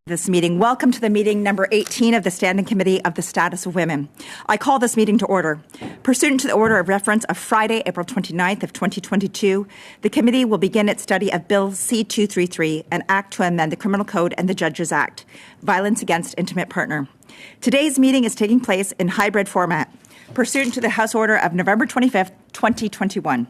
This meeting. Welcome to the meeting number 18 of the Standing Committee of the Status of Women. I call this meeting to order. Pursuant to the order of reference of Friday, April 29th of 2022, the committee will begin its study of Bill C-233, an act to amend the Criminal Code and the Judges Act, Violence Against Intimate Partner. Today's meeting is taking place in hybrid format, pursuant to the House Order of November 25th, 2021.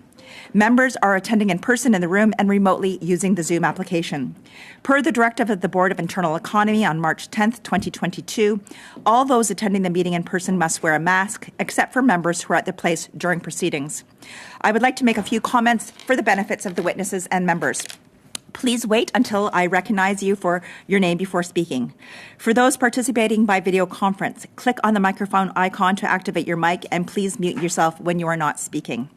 Members are attending in person in the room and remotely using the Zoom application. Per the directive of the Board of Internal Economy on March 10, 2022, all those attending the meeting in person must wear a mask, except for members who are at the place during proceedings. I would like to make a few comments for the benefits of the witnesses and members. Please wait until I recognize you for your name before speaking. For those participating by video conference, click on the microphone icon to activate your mic and please mute yourself when you are not speaking.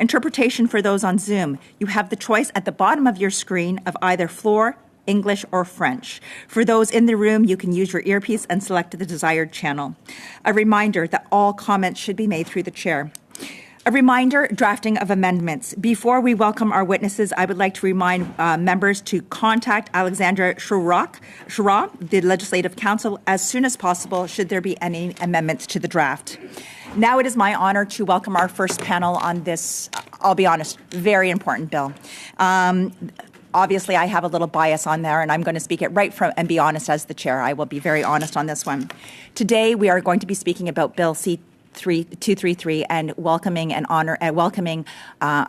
Interpretation for those on Zoom. You have the choice at the bottom of your screen of either floor, English, or French. For those in the room, you can use your earpiece and select the desired channel. A reminder that all comments should be made through the chair. A reminder, drafting of amendments. Before we welcome our witnesses, I would like to remind members to contact Alexandra Schura, the Legislative Counsel, as soon as possible should there be any amendments to the draft. Now it is my honor to welcome our first panel on this, I'll be honest, very important bill. Obviously, I have a little bias on there, and I'm going to speak it right from and be honest as the chair. I will be very honest on this one. Today, we are going to be speaking about Bill C-233 and welcoming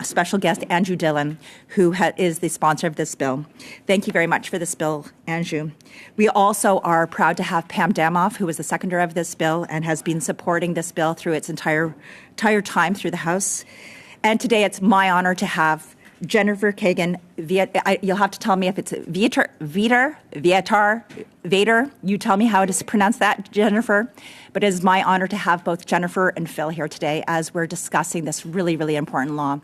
special guest Andrew Dillon, who is the sponsor of this bill. Thank you very much for this bill, Andrew. We also are proud to have Pam Damoff, who is the seconder of this bill and has been supporting this bill through its entire time through the House. And today, it's my honor to have Jennifer Kagan. You'll have to tell me if it's Vader. You tell me how to pronounce that, Jennifer. But it is my honor to have both Jennifer and Phil here today as we're discussing this really, really important law.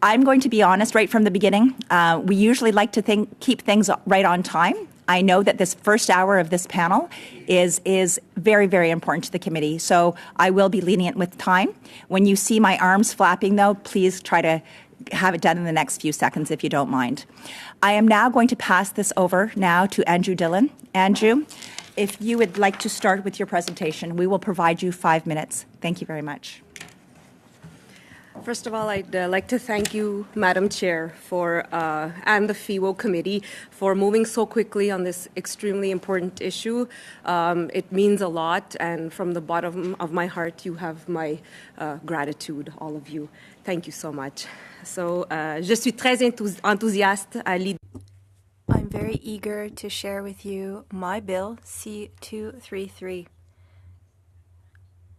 I'm going to be honest right from the beginning. We usually like to keep things right on time. I know that this first hour of this panel is very, very important to the committee, so I will be lenient with time. When you see my arms flapping, though, please try to have it done in the next few seconds if you don't mind. I am now going to pass this over now to Andrew Dillon. Andrew, if you would like to start with your presentation, we will provide you 5 minutes. Thank you very much. First of all, I'd like to thank you, Madam Chair, and the FEWO committee for moving so quickly on this extremely important issue. It means a lot, and from the bottom of my heart, you have my gratitude, all of you. Thank you so much. So, je suis très enthousiaste à l'idée. I'm very eager to share with you my bill, C-233.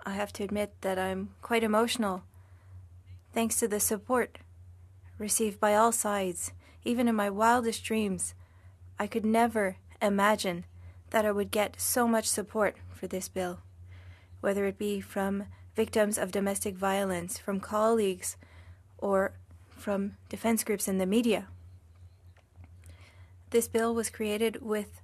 I have to admit that I'm quite emotional, thanks to the support received by all sides. Even in my wildest dreams, I could never imagine that I would get so much support for this bill, whether it be from victims of domestic violence, from colleagues, or from defense groups in the media. This bill was created with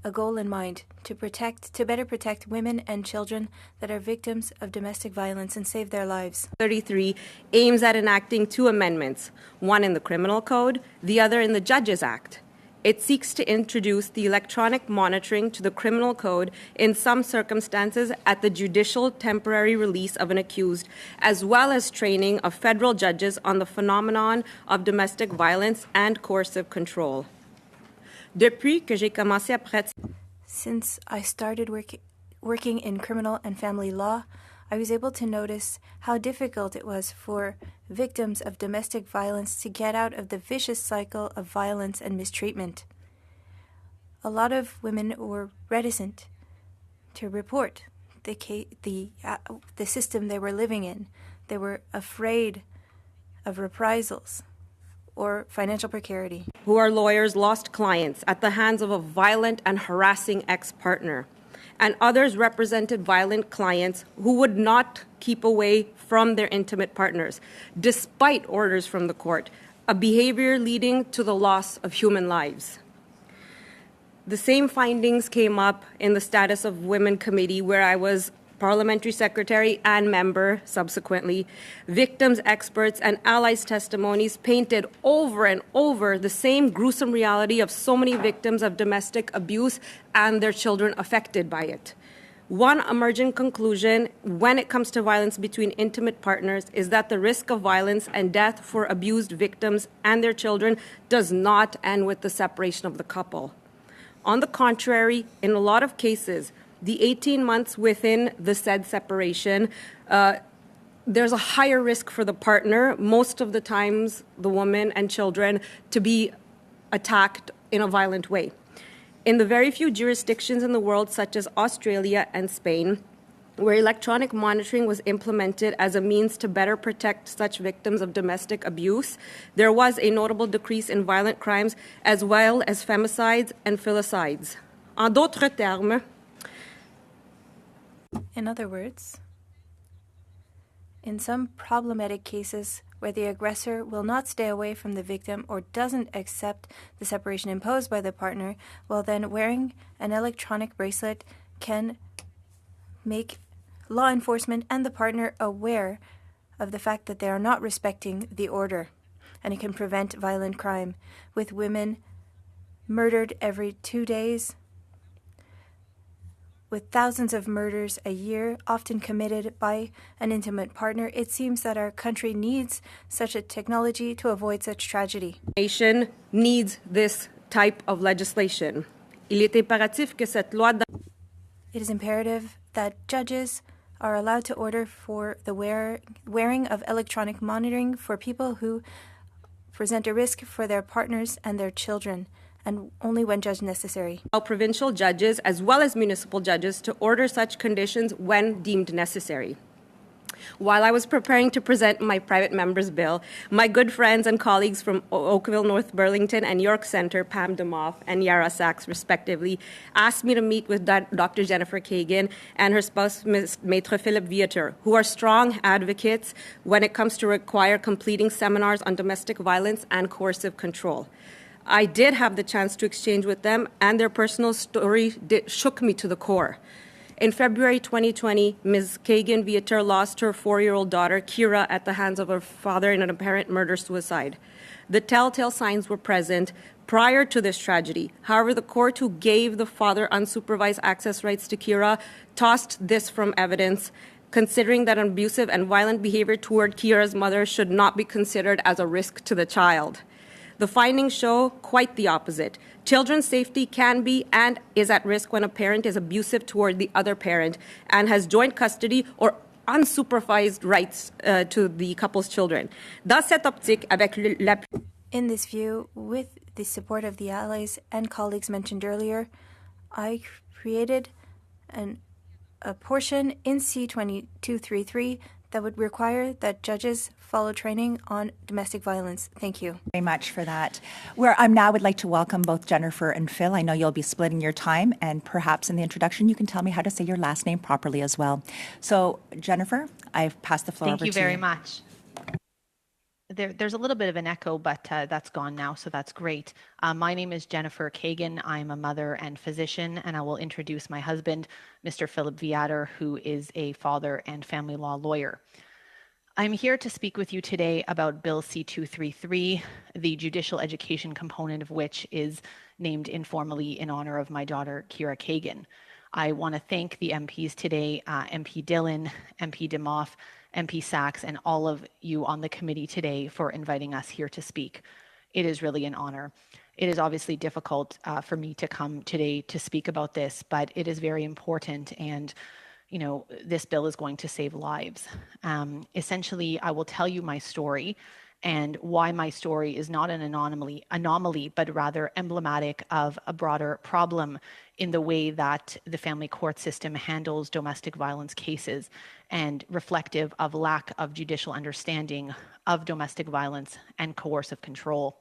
a goal in mind to better protect women and children that are victims of domestic violence and save their lives. 33 aims at enacting two amendments, one in the Criminal Code, the other in the Judges Act. It seeks to introduce the electronic monitoring to the Criminal Code in some circumstances at the judicial temporary release of an accused, as well as training of federal judges on the phenomenon of domestic violence and coercive control. Depuis que j'ai commencé à pratiquer. Since I started working in criminal and family law, I was able to notice how difficult it was for victims of domestic violence to get out of the vicious cycle of violence and mistreatment. A lot of women were reticent to report the system they were living in. They were afraid of reprisals or financial precarity. Who are lawyers lost clients at the hands of a violent and harassing ex-partner. And others represented violent clients who would not keep away from their intimate partners, despite orders from the court, a behavior leading to the loss of human lives. The same findings came up in the Status of Women Committee, where I was parliamentary secretary and member subsequently, victims, experts, and allies' testimonies painted over and over the same gruesome reality of so many victims of domestic abuse and their children affected by it. One emergent conclusion when it comes to violence between intimate partners is that the risk of violence and death for abused victims and their children does not end with the separation of the couple. On the contrary, in a lot of cases, the 18 months within the said separation, there's a higher risk for the partner, most of the times the woman and children, to be attacked in a violent way. In the very few jurisdictions in the world, such as Australia and Spain, where electronic monitoring was implemented as a means to better protect such victims of domestic abuse, there was a notable decrease in violent crimes as well as femicides and filicides. En d'autres termes, In other words, in some problematic cases where the aggressor will not stay away from the victim or doesn't accept the separation imposed by the partner, well then wearing an electronic bracelet can make law enforcement and the partner aware of the fact that they are not respecting the order, and it can prevent violent crime. With women murdered every 2 days, with thousands of murders a year, often committed by an intimate partner, it seems that our country needs such a technology to avoid such tragedy. the nation needs this type of legislation. Il est impératif que cette loi It is imperative that judges are allowed to order for the wearing of electronic monitoring for people who present a risk for their partners and their children, and only when judged necessary. allow provincial judges as well as municipal judges to order such conditions when deemed necessary. While I was preparing to present my private member's bill, my good friends and colleagues from Oakville, North Burlington, and York Centre, Pam DeMoff and Yara Sachs, respectively, asked me to meet with Dr. Jennifer Kagan and her spouse, Maître Philippe Viateur, who are strong advocates when it comes to require completing seminars on domestic violence and coercive control. I did have the chance to exchange with them, and their personal story shook me to the core. In February 2020, Ms. Kagan Viateur lost her 4-year-old daughter, Kira, at the hands of her father in an apparent murder-suicide. The telltale signs were present prior to this tragedy. However, the court who gave the father unsupervised access rights to Kira tossed this from evidence, considering that abusive and violent behavior toward Kira's mother should not be considered as a risk to the child. The findings show quite the opposite. Children's safety can be and is at risk when a parent is abusive toward the other parent and has joint custody or unsupervised rights to the couple's children. Dans cette optique, avec l'appui In this view, with the support of the allies and colleagues mentioned earlier, I created a portion in C-2233 that would require that judges follow training on domestic violence. Thank you. Very much for that. Where I now would like to welcome both Jennifer and Phil. I know you'll be splitting your time, and perhaps in the introduction you can tell me how to say your last name properly as well. So, Jennifer, I've passed the floor over to you. Thank you very much. There's a little bit of an echo, but that's gone now, so that's great. My name is Jennifer Kagan. I'm a mother and physician, and I will introduce my husband, Mr. Philip Viator, who is a father and family law lawyer. I'm here to speak with you today about Bill C-233, the judicial education component of which is named informally in honor of my daughter, Kira Kagan. I want to thank the MPs today, MP Dillon, MP DeMoff, MP Sachs, and all of you on the committee today for inviting us here to speak. It is really an honor. It is obviously difficult for me to come today to speak about this, but it is very important, and this bill is going to save lives. Essentially, I will tell you my story and why my story is not an anomaly, but rather emblematic of a broader problem in the way that the family court system handles domestic violence cases, and reflective of lack of judicial understanding of domestic violence and coercive control.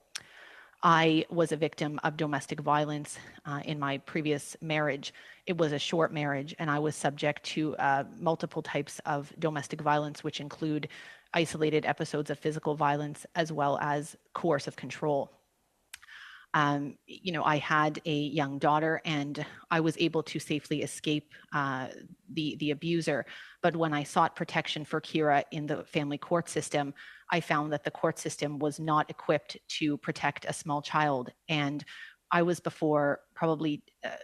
I was a victim of domestic violence in my previous marriage. It was a short marriage, and I was subject to multiple types of domestic violence, which include isolated episodes of physical violence as well as coercive control. I had a young daughter, and I was able to safely escape the abuser. But when I sought protection for Kira in the family court system, I found that the court system was not equipped to protect a small child. And I was before probably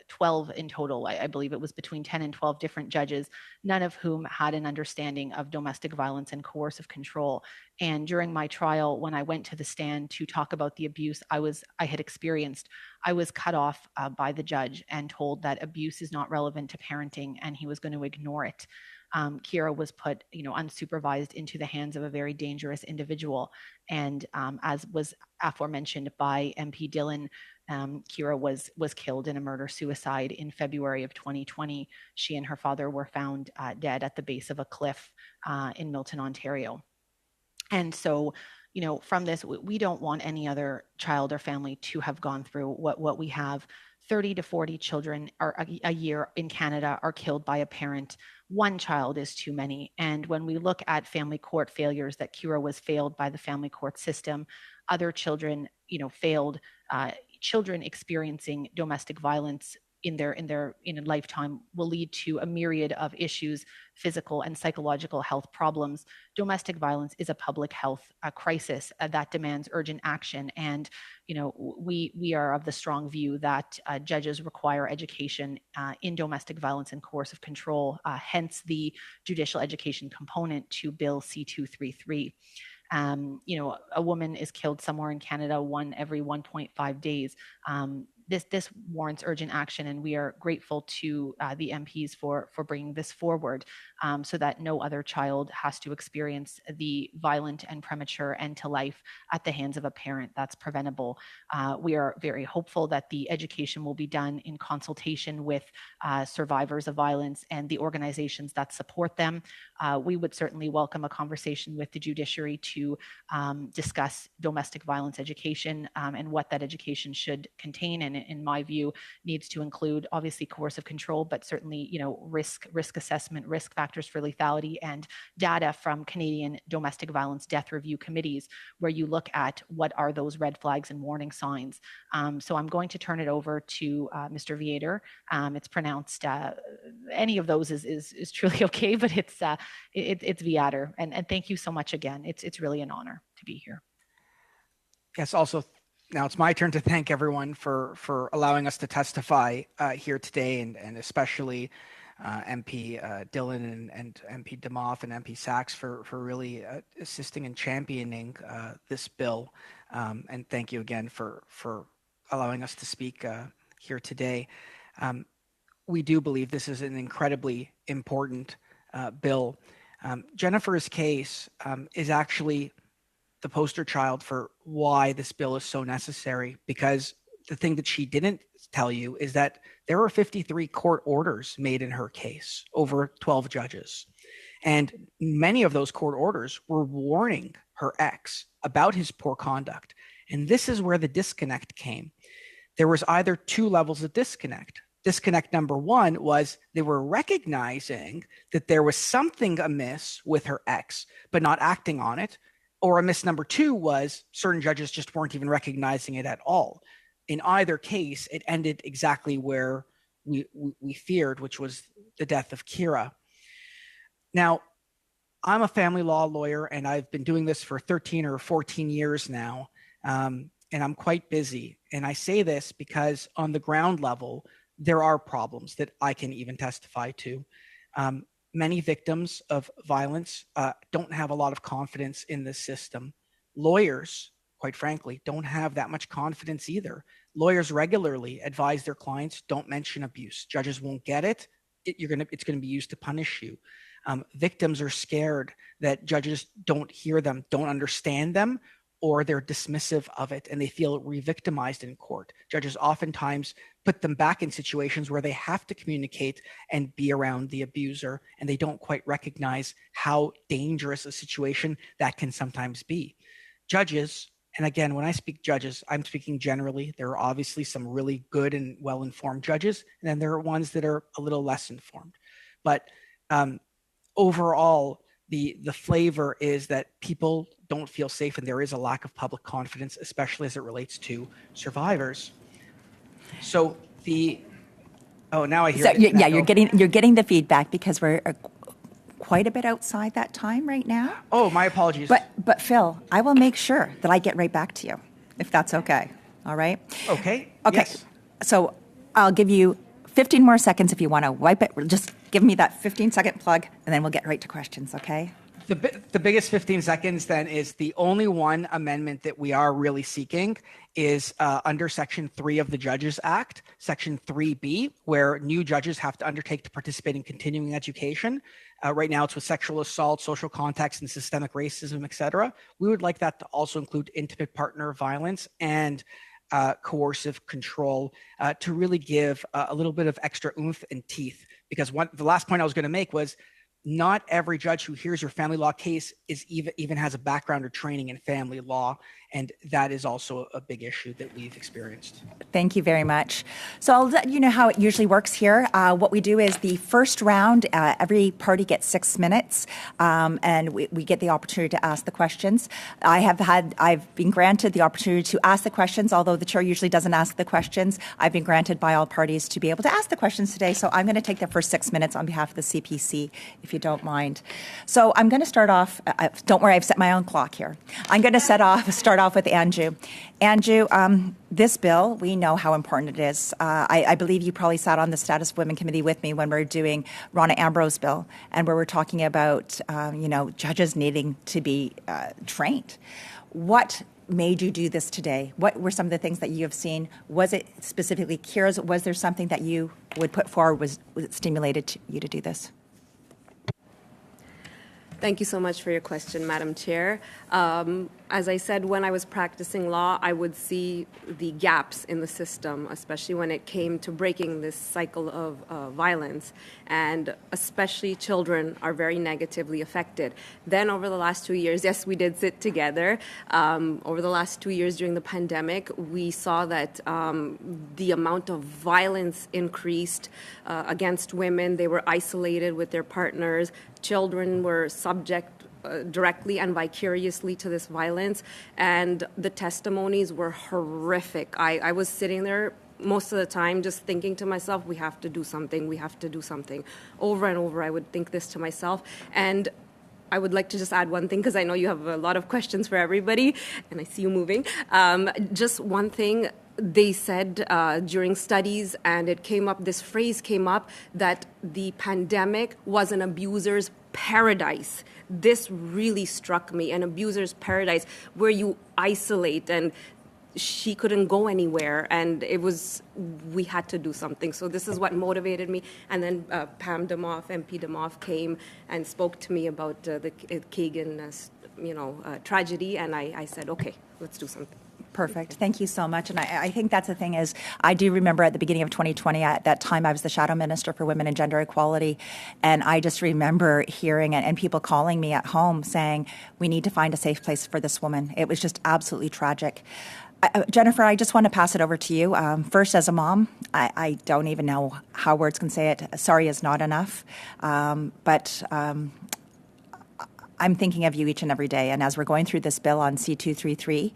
12 in total. I believe it was between 10 and 12 different judges, none of whom had an understanding of domestic violence and coercive control. And during my trial, when I went to the stand to talk about the abuse I had experienced, I was cut off by the judge and told that abuse is not relevant to parenting, and he was going to ignore it. Kira was put, unsupervised into the hands of a very dangerous individual. And as was aforementioned by MP Dillon, Kira was killed in a murder-suicide in February of 2020. She and her father were found dead at the base of a cliff in Milton, Ontario. And so, from this, we don't want any other child or family to have gone through what we have. 30 to 40 children a year in Canada are killed by a parent. One child is too many. And when we look at family court failures, that Kira was failed by the family court system, other children, failed, children experiencing domestic violence in a lifetime will lead to a myriad of issues, physical and psychological health problems. Domestic violence is a public health crisis that demands urgent action. And we are of the strong view that judges require education in domestic violence and coercive control, hence the judicial education component to Bill C-233. A woman is killed somewhere in Canada every 1.5 days. This warrants urgent action, and we are grateful to the MPs for bringing this forward so that no other child has to experience the violent and premature end to life at the hands of a parent. That's preventable. We are very hopeful that the education will be done in consultation with survivors of violence and the organizations that support them. We would certainly welcome a conversation with the judiciary to discuss domestic violence education and what that education should contain, and in my view needs to include obviously coercive control, but certainly risk assessment, risk factors for lethality, and data from Canadian domestic violence death review committees, where you look at what are those red flags and warning signs. So I'm going to turn it over to Mr. Viator. It's pronounced any of those is truly okay, but it's Viator. And thank you so much again. It's really an honor to be here. Yes, also, now it's my turn to thank everyone for allowing us to testify here today, and especially MP Dillon and MP DeMoff and MP Sachs for really assisting and championing this bill. And thank you again for allowing us to speak here today. We do believe this is an incredibly important bill. Jennifer's case is actually the poster child for why this bill is so necessary, because the thing that she didn't tell you is that there were 53 court orders made in her case, over 12 judges. And many of those court orders were warning her ex about his poor conduct. And this is where the disconnect came. There was either two levels of disconnect. Disconnect number one was they were recognizing that there was something amiss with her ex, but not acting on it. Or amiss number two was certain judges just weren't even recognizing it at all. In either case, it ended exactly where we feared, which was the death of Kira. Now, I'm a family law lawyer, and I've been doing this for 13 or 14 years now, and I'm quite busy. And I say this because on the ground level, there are problems that I can even testify to. Many victims of violence don't have a lot of confidence in the system. Lawyers, quite frankly, don't have that much confidence either. Lawyers regularly advise their clients, don't mention abuse. Judges won't get it. It's going to be used to punish you. Victims are scared that judges don't hear them, don't understand them, or they're dismissive of it, and they feel re-victimized in court. Judges oftentimes put them back in situations where they have to communicate and be around the abuser, and they don't quite recognize how dangerous a situation that can sometimes be. Judges, and again, when I speak judges, I'm speaking generally. There are obviously some really good and well-informed judges, and then there are ones that are a little less informed. But overall, the flavor is that people don't feel safe, and there is a lack of public confidence, especially as it relates to survivors. So now I hear. So yeah, you're getting the feedback because we're quite a bit outside that time right now. Oh, my apologies. But Phil, I will make sure that I get right back to you, if that's okay. All right? Okay. Okay. Yes. So I'll give you 15 more seconds if you want to wipe it. Just give me that 15-second plug, and then we'll get right to questions, okay? The biggest 15 seconds then is the only one amendment that we are really seeking is under Section 3 of the Judges Act, Section 3B, where new judges have to undertake to participate in continuing education. Right now it's with sexual assault, social context, and systemic racism, et cetera. We would like that to also include intimate partner violence and coercive control to really give a little bit of extra oomph and teeth. Because the last point I was going to make was not every judge who hears your family law case is even has a background or training in family law, and that is also a big issue that we've experienced. Thank you very much. So I'll let you know how it usually works here. What we do is the first round, every party gets 6 minutes, and we get the opportunity to ask the questions. I've been granted the opportunity to ask the questions, although the chair usually doesn't ask the questions. I've been granted by all parties to be able to ask the questions today, so I'm going to take the first 6 minutes on behalf of the CPC, if you don't mind. So I'm going to start off, don't worry, I've set my own clock here. I'm going to start off with Anju. Anju, this bill, we know how important it is. I believe you probably sat on the Status of Women Committee with me when we were doing Ronna Ambrose's bill, and where we're talking about, judges needing to be trained. What made you do this today? What were some of the things that you have seen? Was it specifically cures? Was there something that you would put forward was stimulated you to do this? Thank you so much for your question, Madam Chair. As I said, when I was practicing law, I would see the gaps in the system, especially when it came to breaking this cycle of violence. And especially children are very negatively affected. Then over the last 2 years, yes, we did sit together. Over the last 2 years during the pandemic, we saw that the amount of violence increased against women. They were isolated with their partners. Children were subject directly and vicariously to this violence, and the testimonies were horrific. I was sitting there most of the time just thinking to myself, we have to do something, we have to do something. Over and over, I would think this to myself. And I would like to just add one thing, because I know you have a lot of questions for everybody, and I see you moving. Just one thing. They said during studies, and this phrase came up, that the pandemic was an abuser's paradise. This really struck me, an abuser's paradise, where you isolate, and she couldn't go anywhere, and we had to do something. So this is what motivated me. And then Pam Demoff, MP Demoff, came and spoke to me about the Kagan, tragedy, and I said, okay, let's do something. Perfect. Thank you so much. And I think that's the thing is, I do remember at the beginning of 2020, at that time I was the Shadow Minister for Women and Gender Equality, and I just remember hearing and people calling me at home saying, we need to find a safe place for this woman. It was just absolutely tragic. Jennifer, I just want to pass it over to you. First, as a mom, I don't even know how words can say it. Sorry is not enough. But I'm thinking of you each and every day. And as we're going through this bill on C-233,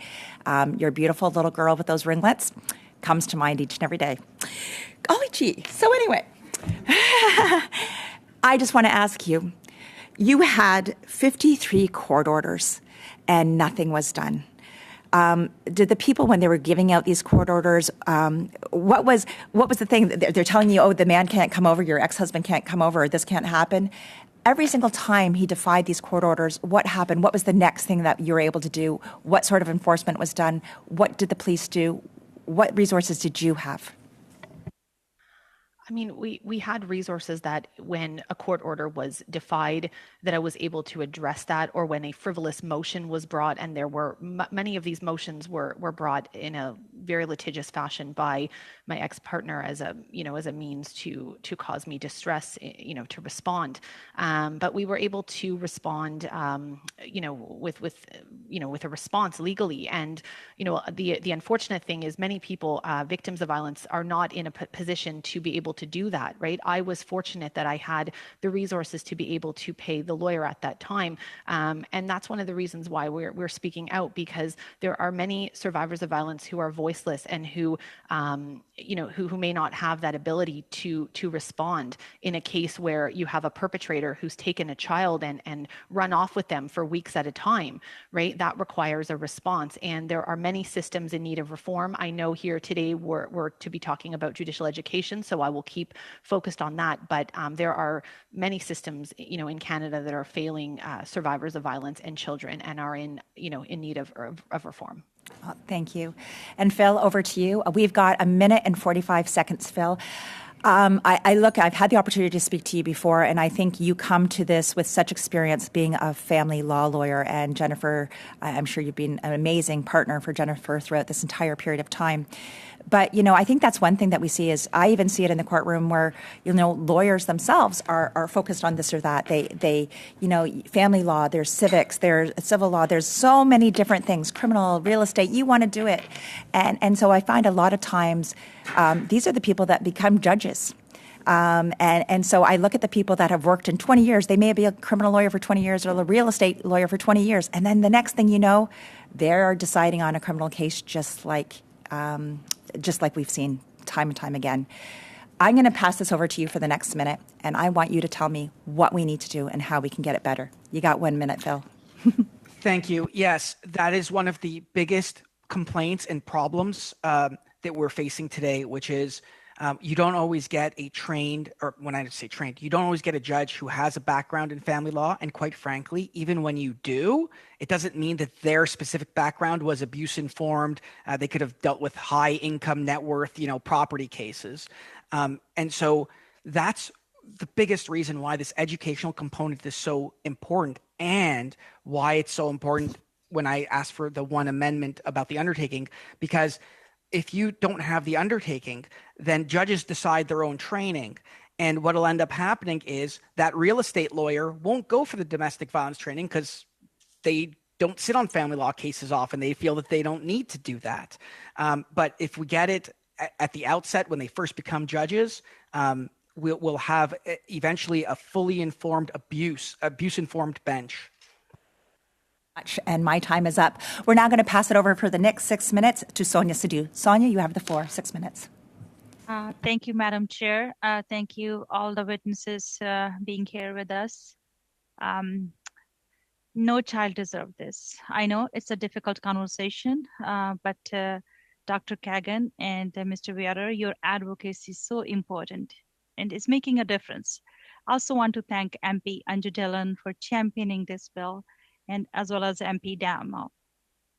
your beautiful little girl with those ringlets comes to mind each and every day. Golly gee. So anyway, I just want to ask you, you had 53 court orders and nothing was done. Did the people, when they were giving out these court orders, what was the thing? They're telling you, oh, the man can't come over, your ex-husband can't come over, or this can't happen. Every single time he defied these court orders, what happened? What was the next thing that you were able to do? What sort of enforcement was done? What did the police do? What resources did you have? I mean, we had resources that when a court order was defied, that I was able to address that, or when a frivolous motion was brought, and there were many of these motions were brought in a very litigious fashion by my ex-partner as a means to cause me distress, to respond. But we were able to respond, with a response legally. And the unfortunate thing is, many people, victims of violence, are not in a position to be able to do that, right? I was fortunate that I had the resources to be able to pay the lawyer at that time. And that's one of the reasons why we're speaking out, because there are many survivors of violence who are voiceless and who, who may not have that ability to respond in a case where you have a perpetrator who's taken a child and run off with them for weeks at a time, right? That requires a response. And there are many systems in need of reform. I know here today we're to be talking about judicial education, so I will keep focused on that. But there are many systems, in Canada that are failing survivors of violence and children and are in need of reform. Thank you. And Phil, over to you. We've got 1 minute and 45 seconds, Phil. I've had the opportunity to speak to you before, and I think you come to this with such experience being a family law lawyer. And Jennifer, I'm sure you've been an amazing partner for Jennifer throughout this entire period of time. But, I think that's one thing that we see is I even see it in the courtroom where, lawyers themselves are focused on this or that. They family law, there's civics, there's civil law, there's so many different things, criminal, real estate, you want to do it. And so I find a lot of times these are the people that become judges. And so I look at the people that have worked in 20 years. They may be a criminal lawyer for 20 years or a real estate lawyer for 20 years. And then the next thing you know, they're deciding on a criminal case just like we've seen time and time again. I'm going to pass this over to you for the next minute, and I want you to tell me what we need to do and how we can get it better. You got 1 minute, Phil. Thank you. Yes, that is one of the biggest complaints and problems that we're facing today, which is you don't always get a trained, or when I say trained, you don't always get a judge who has a background in family law. And quite frankly, even when you do, it doesn't mean that their specific background was abuse informed. They could have dealt with high income net worth, property cases. And so that's the biggest reason why this educational component is so important, and why it's so important when I asked for the one amendment about the undertaking, because if you don't have the undertaking, then judges decide their own training. And what'll end up happening is that real estate lawyer won't go for the domestic violence training because they don't sit on family law cases often. They feel that they don't need to do that. But if we get it at the outset when they first become judges, we'll have eventually a fully informed abuse-informed bench. And my time is up. We're now going to pass it over for the next 6 minutes to Sonia Sadu. Sonia, you have the floor. 6 minutes. Thank you, Madam Chair. Thank you, all the witnesses being here with us. No child deserves this. I know it's a difficult conversation, but Dr. Kagan and Mr. Vieira, your advocacy is so important and it's making a difference. I also want to thank MP Anju Dillon for championing this bill, and as well as MP Damo,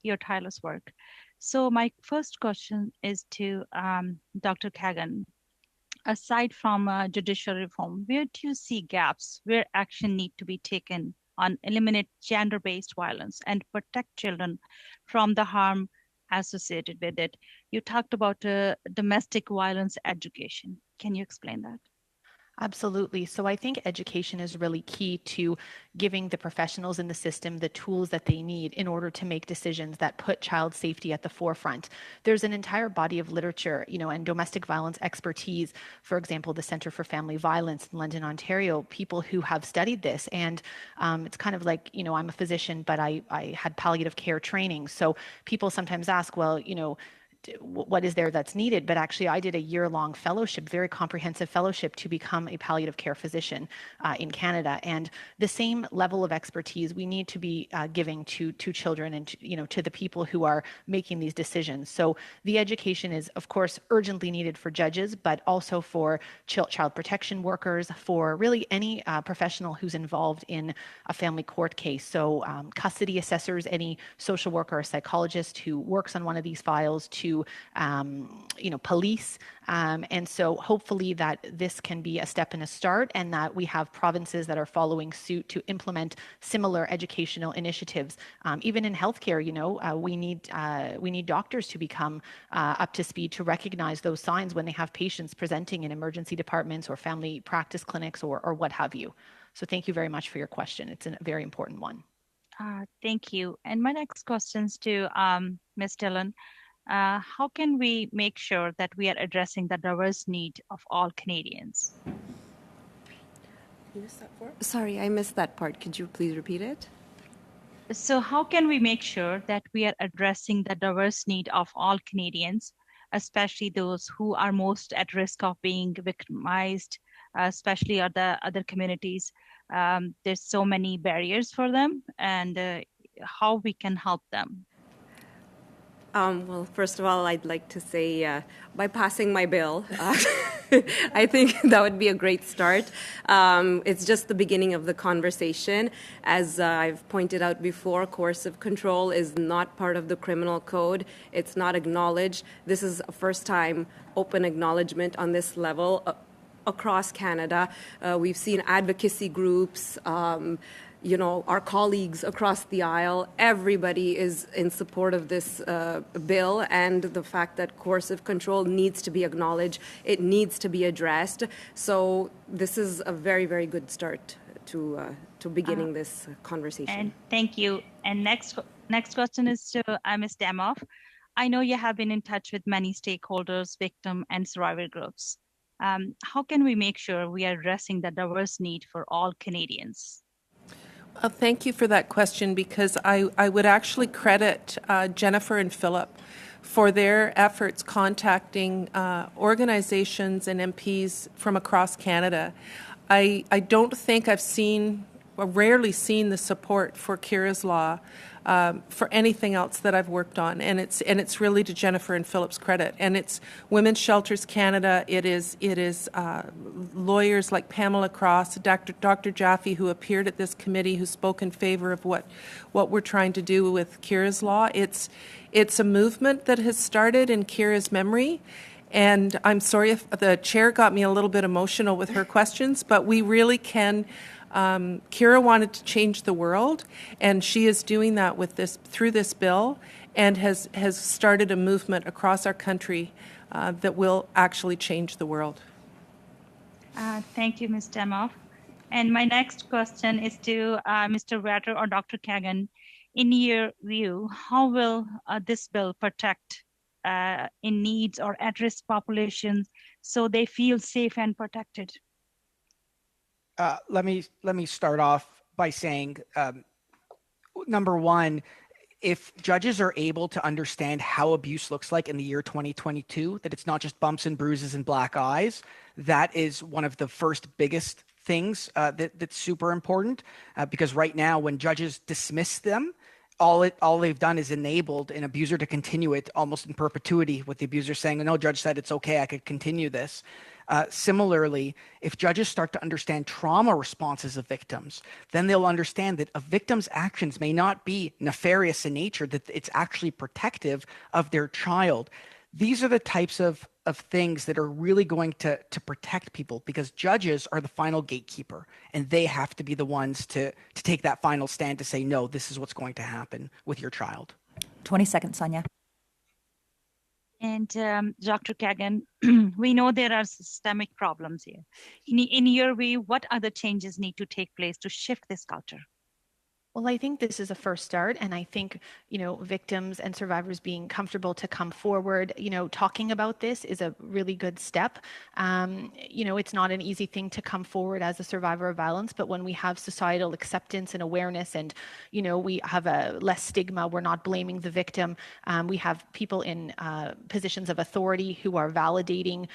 your tireless work. So my first question is to Dr. Kagan. Aside from judicial reform, where do you see gaps where action need to be taken on eliminate gender-based violence and protect children from the harm associated with it? You talked about domestic violence education. Can you explain that? Absolutely. So I think education is really key to giving the professionals in the system the tools that they need in order to make decisions that put child safety at the forefront. There's an entire body of literature, and domestic violence expertise. For example, the Center for Family Violence in London, Ontario, people who have studied this. And it's kind of like, I'm a physician, but I had palliative care training. So people sometimes ask, well, what is there that's needed? But actually, I did a year-long fellowship, very comprehensive fellowship, to become a palliative care physician in Canada. And the same level of expertise we need to be giving to children and to the people who are making these decisions. So the education is, of course, urgently needed for judges, but also for child protection workers, for really any professional who's involved in a family court case. So custody assessors, any social worker or psychologist who works on one of these files, to police. And so hopefully that this can be a step and a start, and that we have provinces that are following suit to implement similar educational initiatives. Even in healthcare, we need doctors to become up to speed to recognize those signs when they have patients presenting in emergency departments or family practice clinics or what have you. So thank you very much for your question. It's a very important one. Thank you. And my next question is to Ms. Dillon. how can we make sure that we are addressing the diverse need of all Canadians? You missed that part? Sorry, I missed that part. Could you please repeat it? So how can we make sure that we are addressing the diverse need of all Canadians, especially those who are most at risk of being victimized, especially other communities? There's so many barriers for them, and how we can help them. Well, first of all, I'd like to say by passing my bill, I think that would be a great start. It's just the beginning of the conversation. As I've pointed out before, coercive control is not part of the criminal code. It's not acknowledged. This is a first-time open acknowledgement on this level across Canada. We've seen advocacy groups, our colleagues across the aisle, everybody is in support of this bill and the fact that coercive control needs to be acknowledged. It needs to be addressed. So this is a very, very good start to beginning this conversation. And thank you. And next question is to Ms. Demoff. I know you have been in touch with many stakeholders, victim and survivor groups. How can we make sure we are addressing the diverse need for all Canadians? Thank you for that question, because I would actually credit Jennifer and Philip for their efforts contacting organizations and MPs from across Canada. I don't think I've seen, or rarely seen, the support for Kira's Law for anything else that I've worked on, and it's really to Jennifer and Philip's credit. And it's Women's Shelters Canada. It is lawyers like Pamela Cross, Dr. Jaffe, who appeared at this committee, who spoke in favor of what we're trying to do with Kira's Law. It's a movement that has started in Kira's memory. And I'm sorry if the chair got me a little bit emotional with her questions, but we really can. Kira wanted to change the world, and she is doing that through this bill, and has started a movement across our country that will actually change the world. Thank you, Ms. Demoff. And my next question is to Mr. Vatter or Dr. Kagan. In your view, how will this bill protect in needs or at-risk populations so they feel safe and protected? Let me start off by saying, number one, if judges are able to understand how abuse looks like in the year 2022, that it's not just bumps and bruises and black eyes, that is one of the first biggest things that's super important, because right now when judges dismiss them, all they've done is enabled an abuser to continue it almost in perpetuity, with the abuser saying, no, judge said it's okay, I could continue this. Similarly, if judges start to understand trauma responses of victims, then they'll understand that a victim's actions may not be nefarious in nature, that it's actually protective of their child. These are the types of things that are really going to protect people, because judges are the final gatekeeper, and they have to be the ones to take that final stand to say, no, this is what's going to happen with your child. 20 seconds, Sonia. And Dr. Kagan, we know there are systemic problems here. In your view, what other changes need to take place to shift this culture? Well, I think this is a first start, and I think, victims and survivors being comfortable to come forward, talking about this is a really good step. It's not an easy thing to come forward as a survivor of violence, but when we have societal acceptance and awareness, and, we have a less stigma, we're not blaming the victim. We have people in positions of authority who are validating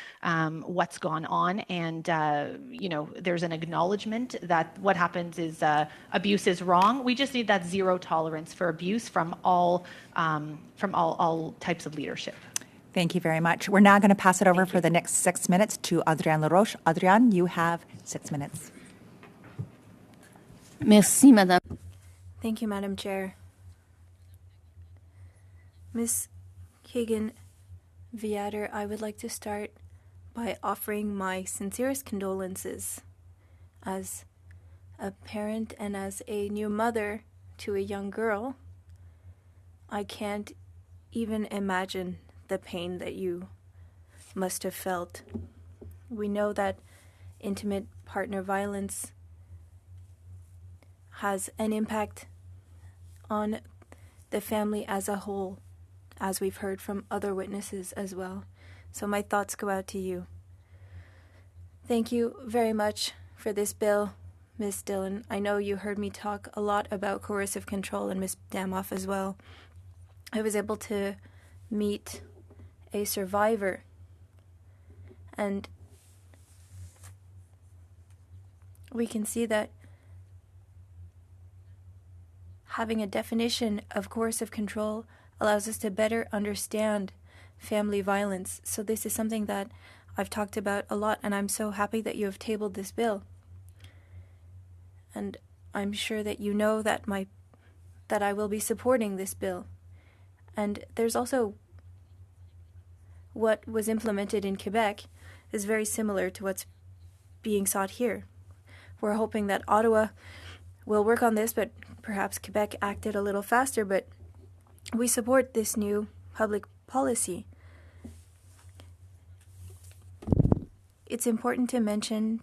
what's gone on, and, there's an acknowledgement that what happens is abuse is wrong. We just need that zero tolerance for abuse from all types of leadership. Thank you very much. We're now going to pass it over for the next 6 minutes to Adrienne LaRoche. Adrienne, you have 6 minutes. Merci, Madame. Thank you, Madam Chair. Ms. Kagan-Viader, I would like to start by offering my sincerest condolences as a parent and as a new mother to a young girl. I can't even imagine the pain that you must have felt. We know that intimate partner violence has an impact on the family as a whole as we've heard from other witnesses as well. So my thoughts go out to you. Thank you very much for this bill, Ms. Dillon. I know you heard me talk a lot about coercive control, and Ms. Damoff as well. I was able to meet a survivor, and we can see that having a definition of coercive control allows us to better understand family violence. So this is something that I've talked about a lot, and I'm so happy that you have tabled this bill. And I'm sure that you know that I will be supporting this bill. And there's also what was implemented in Quebec is very similar to what's being sought here. We're hoping that Ottawa will work on this, but perhaps Quebec acted a little faster, but we support this new public policy. It's important to mention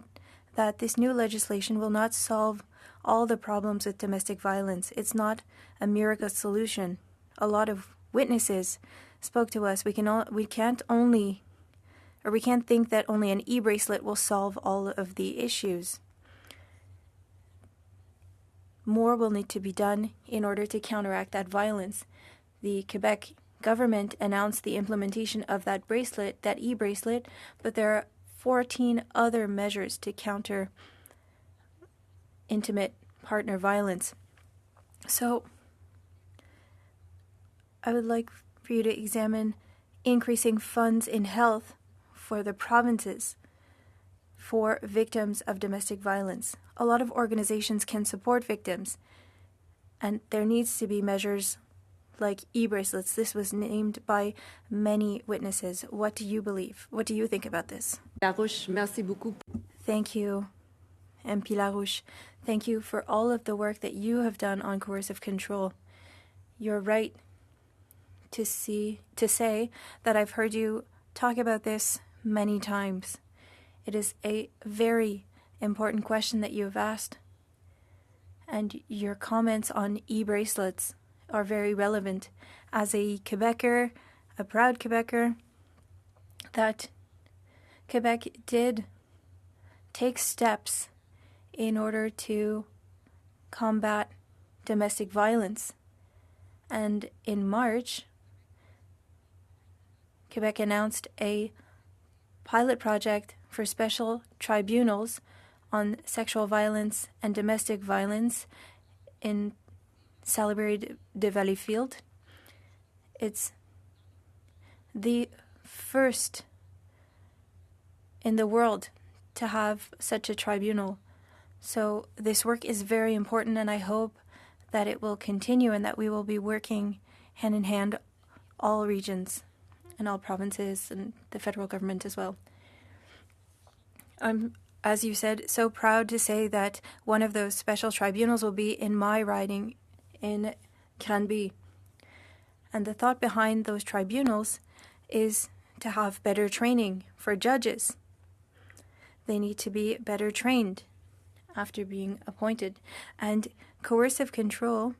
that this new legislation will not solve all the problems with domestic violence. It's not a miracle solution. A lot of witnesses spoke to us. We can't think that only an e-bracelet will solve all of the issues. More will need to be done in order to counteract that violence. The Quebec government announced the implementation of that e-bracelet, but there are 14 other measures to counter intimate partner violence. So I would like for you to examine increasing funds in health for the provinces for victims of domestic violence. A lot of organizations can support victims, and there needs to be measures like e-bracelets. This was named by many witnesses. What do you believe? What do you think about this? Larouche, merci beaucoup. Thank you, MP Larouche. Thank you for all of the work that you have done on coercive control. You're right to say that I've heard you talk about this many times. It is a very important question that you have asked, and your comments on e-bracelets are very relevant. As a Quebecer, a proud Quebecer, that Quebec did take steps in order to combat domestic violence. And in March, Quebec announced a pilot project for special tribunals on sexual violence and domestic violence in Salaberry de Valleyfield. It's the first in the world to have such a tribunal. So this work is very important, and I hope that it will continue and that we will be working hand in hand, all regions and all provinces and the federal government as well. I'm, as you said, so proud to say that one of those special tribunals will be in my riding in Granby. And the thought behind those tribunals is to have better training for judges. They need to be better trained after being appointed. And coercive control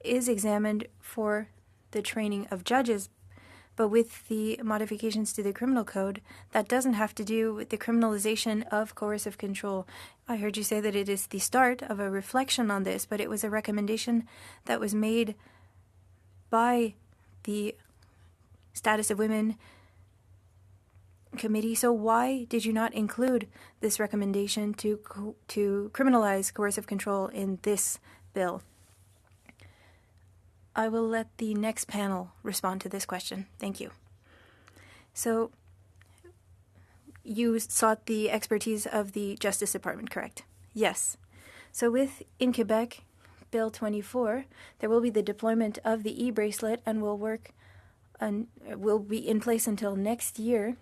is examined for the training of judges, but with the modifications to the criminal code, that doesn't have to do with the criminalization of coercive control. I heard you say that it is the start of a reflection on this, but it was a recommendation that was made by the Status of Women Committee. So why did you not include this recommendation to criminalize coercive control in this bill? I will let the next panel respond to this question. Thank you. So you sought the expertise of the Justice Department, correct? Yes. So in Quebec, Bill 24, there will be the deployment of the e-bracelet and will be in place until next year.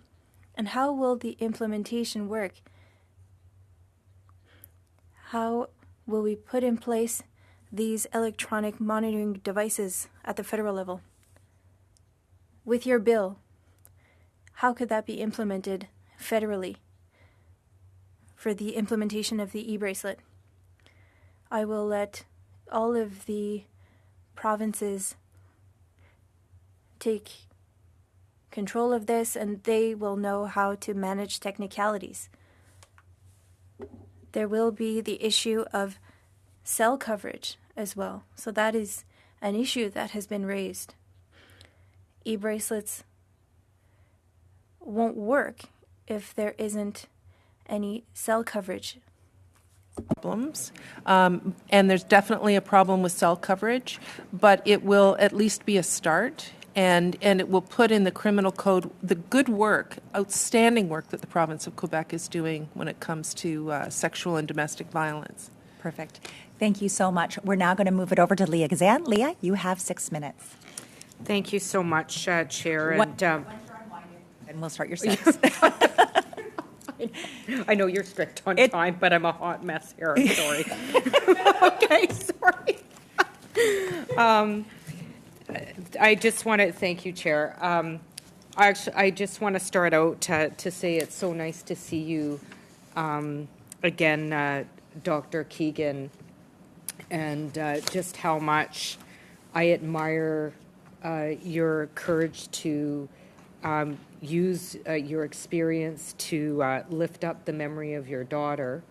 And how will the implementation work? How will we put in place these electronic monitoring devices at the federal level? With your bill, how could that be implemented federally for the implementation of the e-bracelet? I will let all of the provinces take control of this, and they will know how to manage technicalities. There will be the issue of cell coverage as well. So that is an issue that has been raised. E-bracelets won't work if there isn't any cell coverage. Problems, and there's definitely a problem with cell coverage, but it will at least be a start, and it will put in the criminal code the good work, outstanding work that the province of Quebec is doing when it comes to sexual and domestic violence. Perfect. Thank you so much. We're now going to move it over to Leah Gazan. Leah, you have 6 minutes. Thank you so much, Chair. And we'll start your 6. I know you're strict on time, but I'm a hot mess here. I'm sorry. Okay, sorry. I just want to thank you, Chair. I just want to start out to say it's so nice to see you again, Dr. Keegan, and just how much I admire your courage to use your experience to lift up the memory of your daughter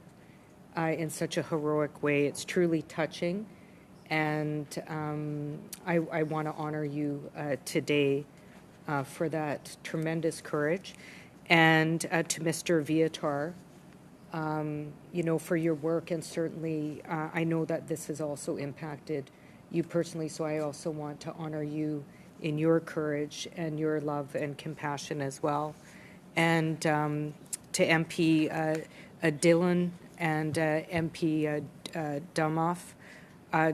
in such a heroic way. It's truly touching, and I want to honor you today for that tremendous courage. And to Mr. Viator, for your work, and certainly I know that this has also impacted you personally, so I also want to honor you in your courage and your love and compassion as well. And to MP Dillon and MP Dumoff,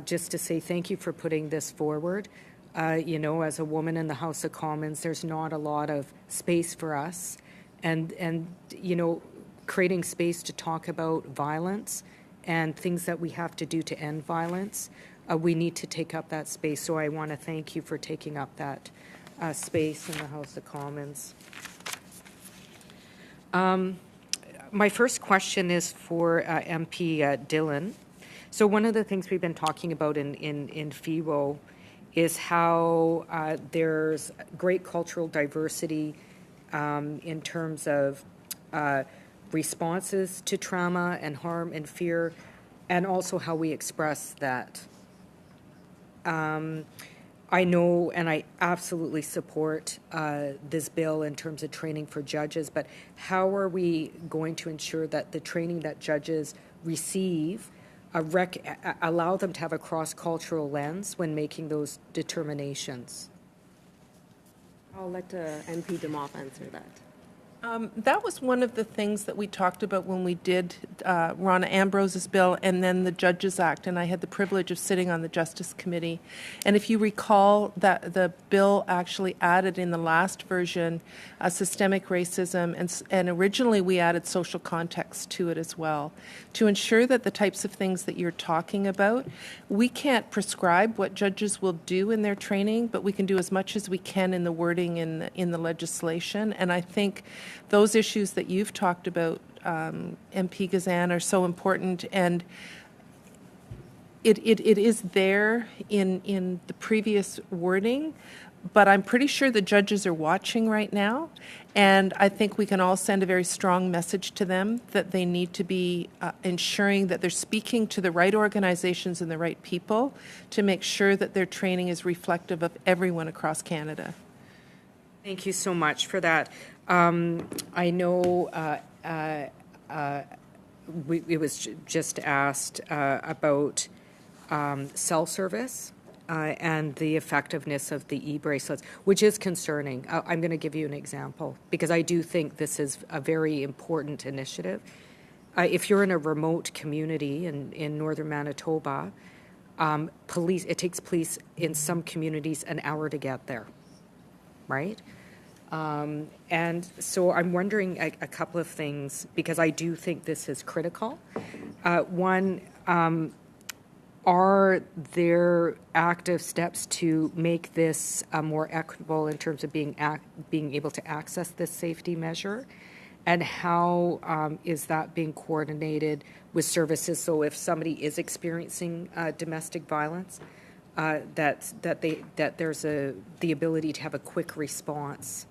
just to say thank you for putting this forward. As a woman in the House of Commons, there's not a lot of space for us. And creating space to talk about violence and things that we have to do to end violence, we need to take up that space. So I want to thank you for taking up that space in the House of Commons. My first question is for MP Dillon. So one of the things we've been talking about in FEWO is how there's great cultural diversity in terms of responses to trauma and harm and fear, and also how we express that. I know, and I absolutely support this bill in terms of training for judges, but how are we going to ensure that the training that judges receive allow them to have a cross-cultural lens when making those determinations? I'll let MP Dumoff answer that. That was one of the things that we talked about when we did Ronna Ambrose's bill and then the Judges Act, and I had the privilege of sitting on the Justice Committee. And if you recall, that the bill actually added in the last version systemic racism, and originally we added social context to it as well, to ensure that the types of things that you're talking about, we can't prescribe what judges will do in their training, but we can do as much as we can in the wording in the legislation. And I think those issues that you've talked about, MP Gazan, are so important, and it is there in the previous wording, but I'm pretty sure the judges are watching right now, and I think we can all send a very strong message to them that they need to be ensuring that they're speaking to the right organizations and the right people to make sure that their training is reflective of everyone across Canada. Thank you so much for that. I know it was just asked about cell service and the effectiveness of the e-bracelets, which is concerning. I'm going to give you an example because I do think this is a very important initiative. If you're in a remote community in northern Manitoba, it takes police in some communities an hour to get there, right? And so I'm wondering a couple of things, because I do think this is critical. One, are there active steps to make this more equitable in terms of being able to access this safety measure? And how is that being coordinated with services? So if somebody is experiencing domestic violence, that there's the ability to have a quick response.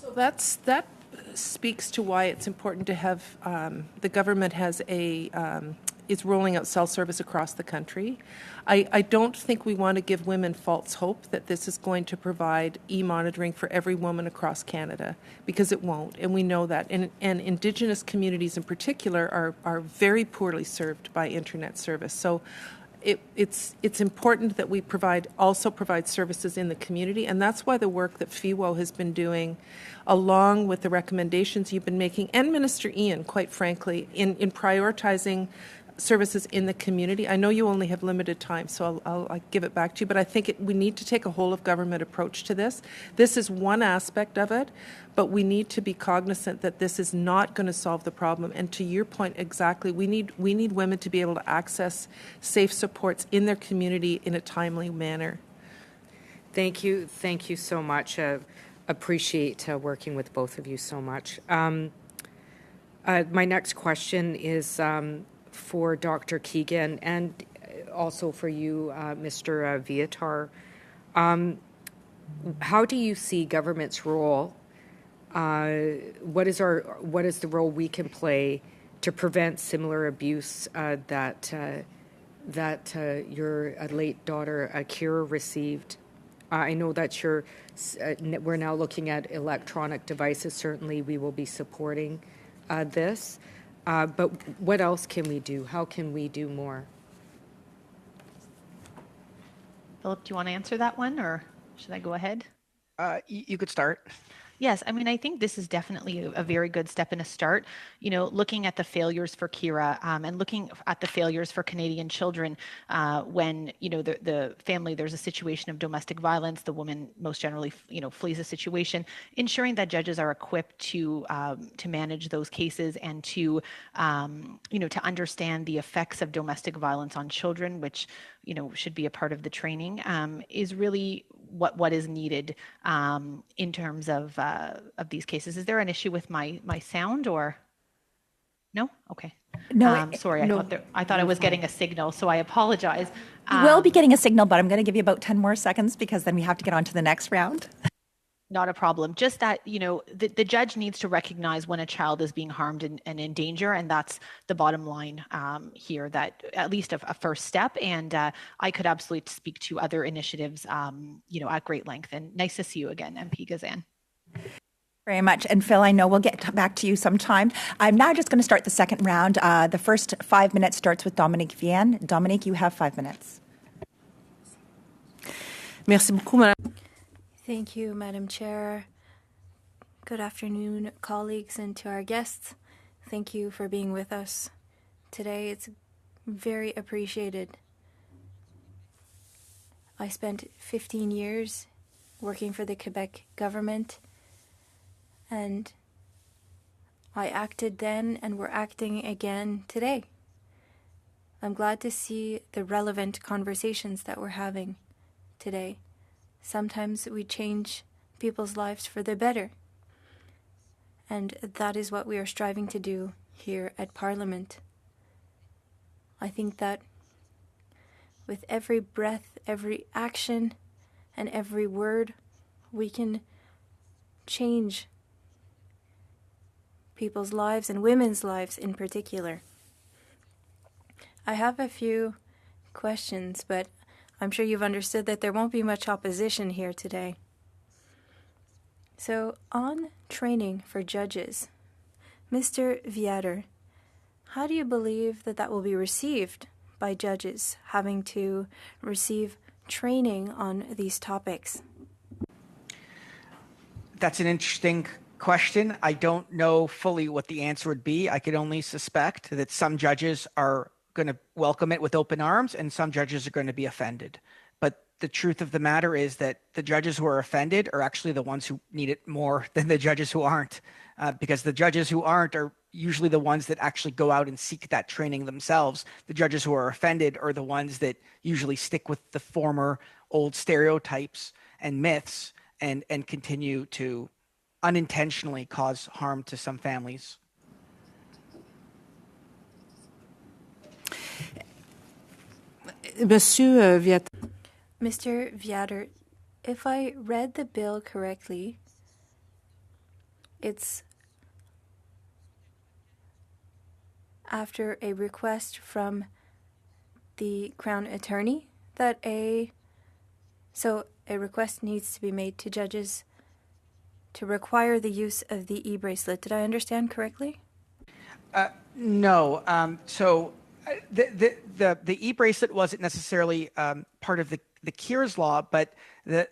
So that speaks to why it's important to have the government is rolling out cell service across the country. I don't think we want to give women false hope that this is going to provide e-monitoring for every woman across Canada, because it won't, and we know that. And Indigenous communities in particular are very poorly served by internet service. So it's important that we also provide services in the community, and that's why the work that FEWO has been doing, along with the recommendations you've been making, and Minister Ian, quite frankly, in prioritizing services in the community. I know you only have limited time, so I'll give it back to you, but I think we need to take a whole of government approach to this. This is one aspect of it, but we need to be cognizant that this is not going to solve the problem. And to your point exactly, we need women to be able to access safe supports in their community in a timely manner. Thank you so much. Appreciate working with both of you so much. My next question is for Dr. Keegan and also for you, Mr. Viatar. How do you see government's role? What is the role we can play to prevent similar abuse that your late daughter Kira received? I know that we're now looking at electronic devices. Certainly, we will be supporting this. But what else can we do? How can we do more? Philip, do you want to answer that one, or should I go ahead? You could start. Yes, I mean, I think this is definitely a very good step and a start. Looking at the failures for Kira and looking at the failures for Canadian children when, the family, there's a situation of domestic violence, the woman most generally, flees a situation, ensuring that judges are equipped to manage those cases and to understand the effects of domestic violence on children, which, should be a part of the training, is really what is needed in terms of these cases. Is there an issue with my sound, or no? Okay. No. Sorry, I thought I was getting a signal, so I apologize. You will be getting a signal, but I'm going to give you about 10 more seconds because then we have to get on to the next round. Not a problem. Just that, the judge needs to recognize when a child is being harmed and in danger. And that's the bottom line here, that at least a first step. And I could absolutely speak to other initiatives, at great length. And nice to see you again, MP Gazan. Very much. And Phil, I know we'll get back to you sometime. I'm now just going to start the second round. The first 5 minutes starts with Dominique Vienne. Dominique, you have 5 minutes. Merci beaucoup, Madame. Thank you, Madam Chair. Good afternoon, colleagues, and to our guests. Thank you for being with us today. It's very appreciated. I spent 15 years working for the Quebec government, and I acted then, and we're acting again today. I'm glad to see the relevant conversations that we're having today. Sometimes we change people's lives for the better. And that is what we are striving to do here at Parliament. I think that with every breath, every action, and every word, we can change people's lives and women's lives in particular. I have a few questions, but I'm sure you've understood that there won't be much opposition here today. So, on training for judges, Mr. Viator, how do you believe that will be received by judges having to receive training on these topics? That's an interesting question. I don't know fully what the answer would be. I could only suspect that some judges are going to welcome it with open arms and some judges are going to be offended. But the truth of the matter is that the judges who are offended are actually the ones who need it more than the judges who aren't, because the judges who aren't are usually the ones that actually go out and seek that training themselves. The judges who are offended are the ones that usually stick with the former old stereotypes and myths and continue to unintentionally cause harm to some families. Monsieur Viet. Mr. Viator, if I read the bill correctly, it's after a request from the Crown Attorney that a request needs to be made to judges to require the use of the e-bracelet. Did I understand correctly? No. The e-bracelet wasn't necessarily part of the Kears law, but I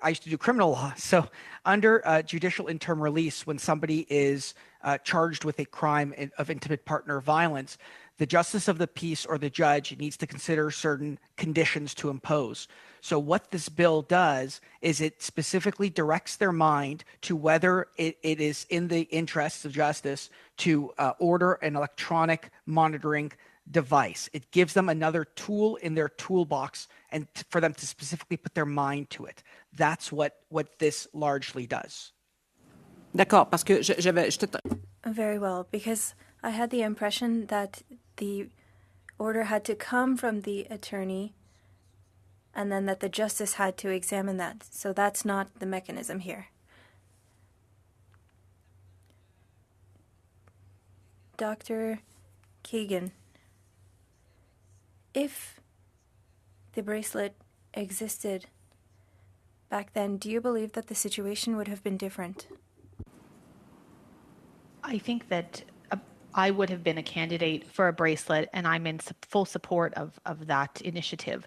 used to do criminal law. So under judicial interim release, when somebody is charged with a crime of intimate partner violence, the justice of the peace or the judge needs to consider certain conditions to impose. So what this bill does is it specifically directs their mind to whether it is in the interests of justice to order an electronic monitoring device. It gives them another tool in their toolbox and for them to specifically put their mind to it. That's what this largely does. D'accord, parce que Very well, because I had the impression that the order had to come from the attorney and then that the justice had to examine that. So that's not the mechanism here. Dr. Keegan, if the bracelet existed back then, do you believe that the situation would have been different? I think that I would have been a candidate for a bracelet, and I'm in full support of that initiative.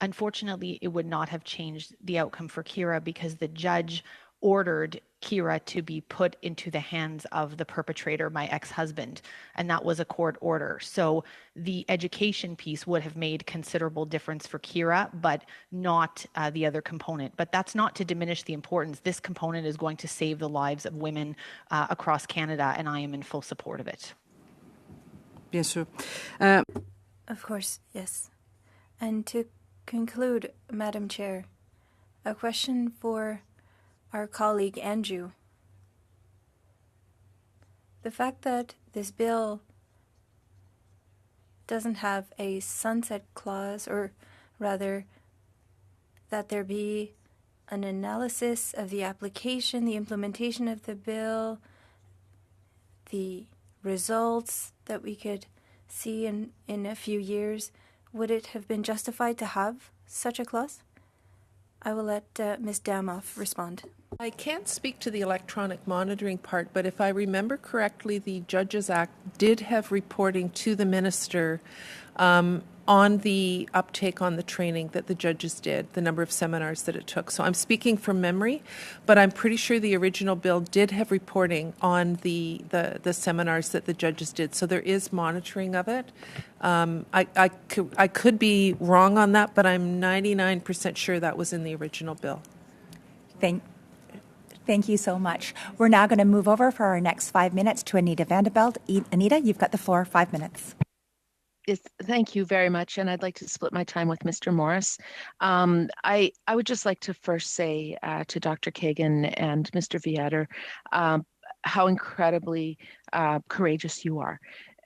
Unfortunately, it would not have changed the outcome for Kira because the judge ordered Kira to be put into the hands of the perpetrator, my ex-husband, and that was a court order. So the education piece would have made considerable difference for Kira, but not the other component. But that's not to diminish the importance. This component is going to save the lives of women across Canada, and I am in full support of it. Bien sûr. Of course, yes. And to conclude, Madam Chair, a question for our colleague Andrew. The fact that this bill doesn't have a sunset clause, or rather that there be an analysis of the application, the implementation of the bill, the results that we could see in a few years, would it have been justified to have such a clause? I will let Ms. Damoff respond. I can't speak to the electronic monitoring part, but if I remember correctly, the Judges Act did have reporting to the minister on the uptake on the training that the judges did, the number of seminars that it took. So I'm speaking from memory, but I'm pretty sure the original bill did have reporting on the seminars that the judges did. So there is monitoring of it. I could be wrong on that, but I'm 99% sure that was in the original bill. Thank you so much. We're now going to move over for our next 5 minutes to Anita Vanderbilt. Anita, you've got the floor, 5 minutes. Thank you very much, and I'd like to split my time with Mr. Morris. I would just like to first say to Dr. Kagan and Mr. Viator how incredibly courageous you are.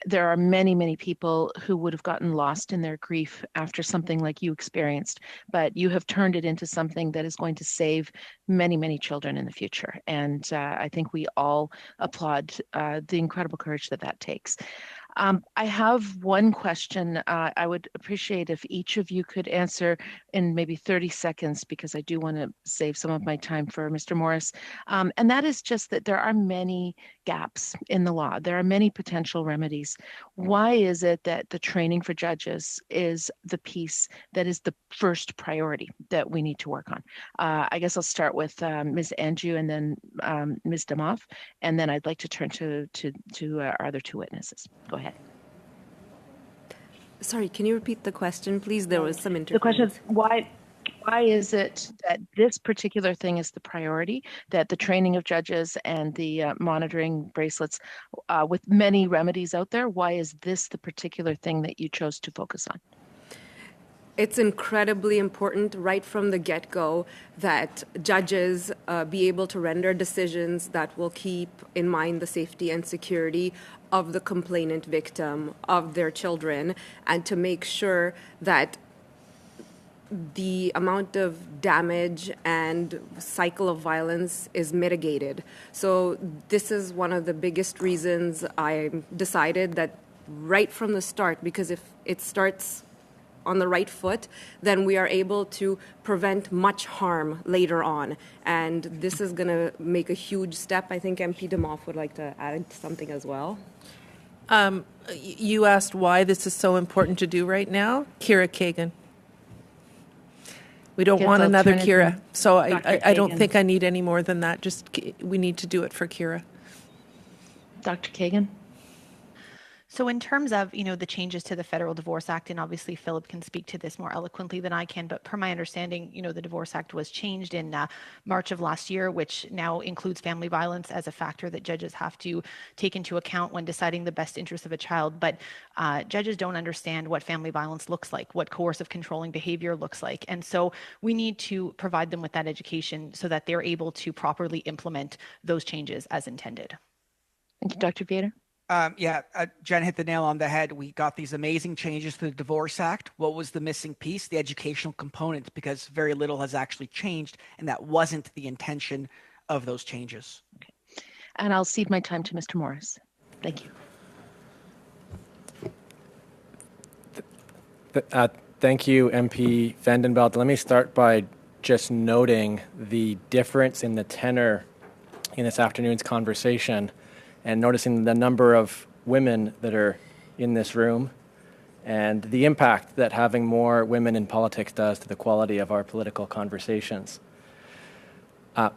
There are many, many people who would have gotten lost in their grief after something like you experienced, but you have turned it into something that is going to save many, many children in the future. And I think we all applaud the incredible courage that takes. I have one question. I would appreciate if each of you could answer in maybe 30 seconds, because I do want to save some of my time for Mr. Morris. And that is just that there are many gaps in the law. There are many potential remedies. Why is it that the training for judges is the piece that is the first priority that we need to work on? I guess I'll start with Ms. Andrew and then Ms. Damoff, and then I'd like to turn to our other two witnesses. Go ahead. Sorry, can you repeat the question, please? There was some interference. The question is why is it that this particular thing is the priority, that the training of judges and the monitoring bracelets with many remedies out there, why is this the particular thing that you chose to focus on? it's incredibly important right from the get-go that judges be able to render decisions that will keep in mind the safety and security of the complainant victim, of their children, and to make sure that the amount of damage and cycle of violence is mitigated. So this is one of the biggest reasons I decided that right from the start, because if it starts on the right foot, then we are able to prevent much harm later on. And this is going to make a huge step. I think MP Demoff would like to add something as well. You asked why this is so important to do right now. Kira Kagan. We don't want another Kira. So I don't think I need any more than that. Just we need to do it for Kira. Dr. Kagan? So in terms of, the changes to the Federal Divorce Act, and obviously Philip can speak to this more eloquently than I can, but per my understanding, the Divorce Act was changed in March of last year, which now includes family violence as a factor that judges have to take into account when deciding the best interest of a child. But judges don't understand what family violence looks like, what coercive controlling behavior looks like. And so we need to provide them with that education so that they're able to properly implement those changes as intended. Thank you, Dr. Vietor. Jen hit the nail on the head. We got these amazing changes to the Divorce Act. What was the missing piece? The educational component, because very little has actually changed, and that wasn't the intention of those changes. Okay. And I'll cede my time to Mr. Morris. Thank you. Thank you, MP Vandenbelt. Let me start by just noting the difference in the tenor in this afternoon's conversation, and noticing the number of women that are in this room and the impact that having more women in politics does to the quality of our political conversations.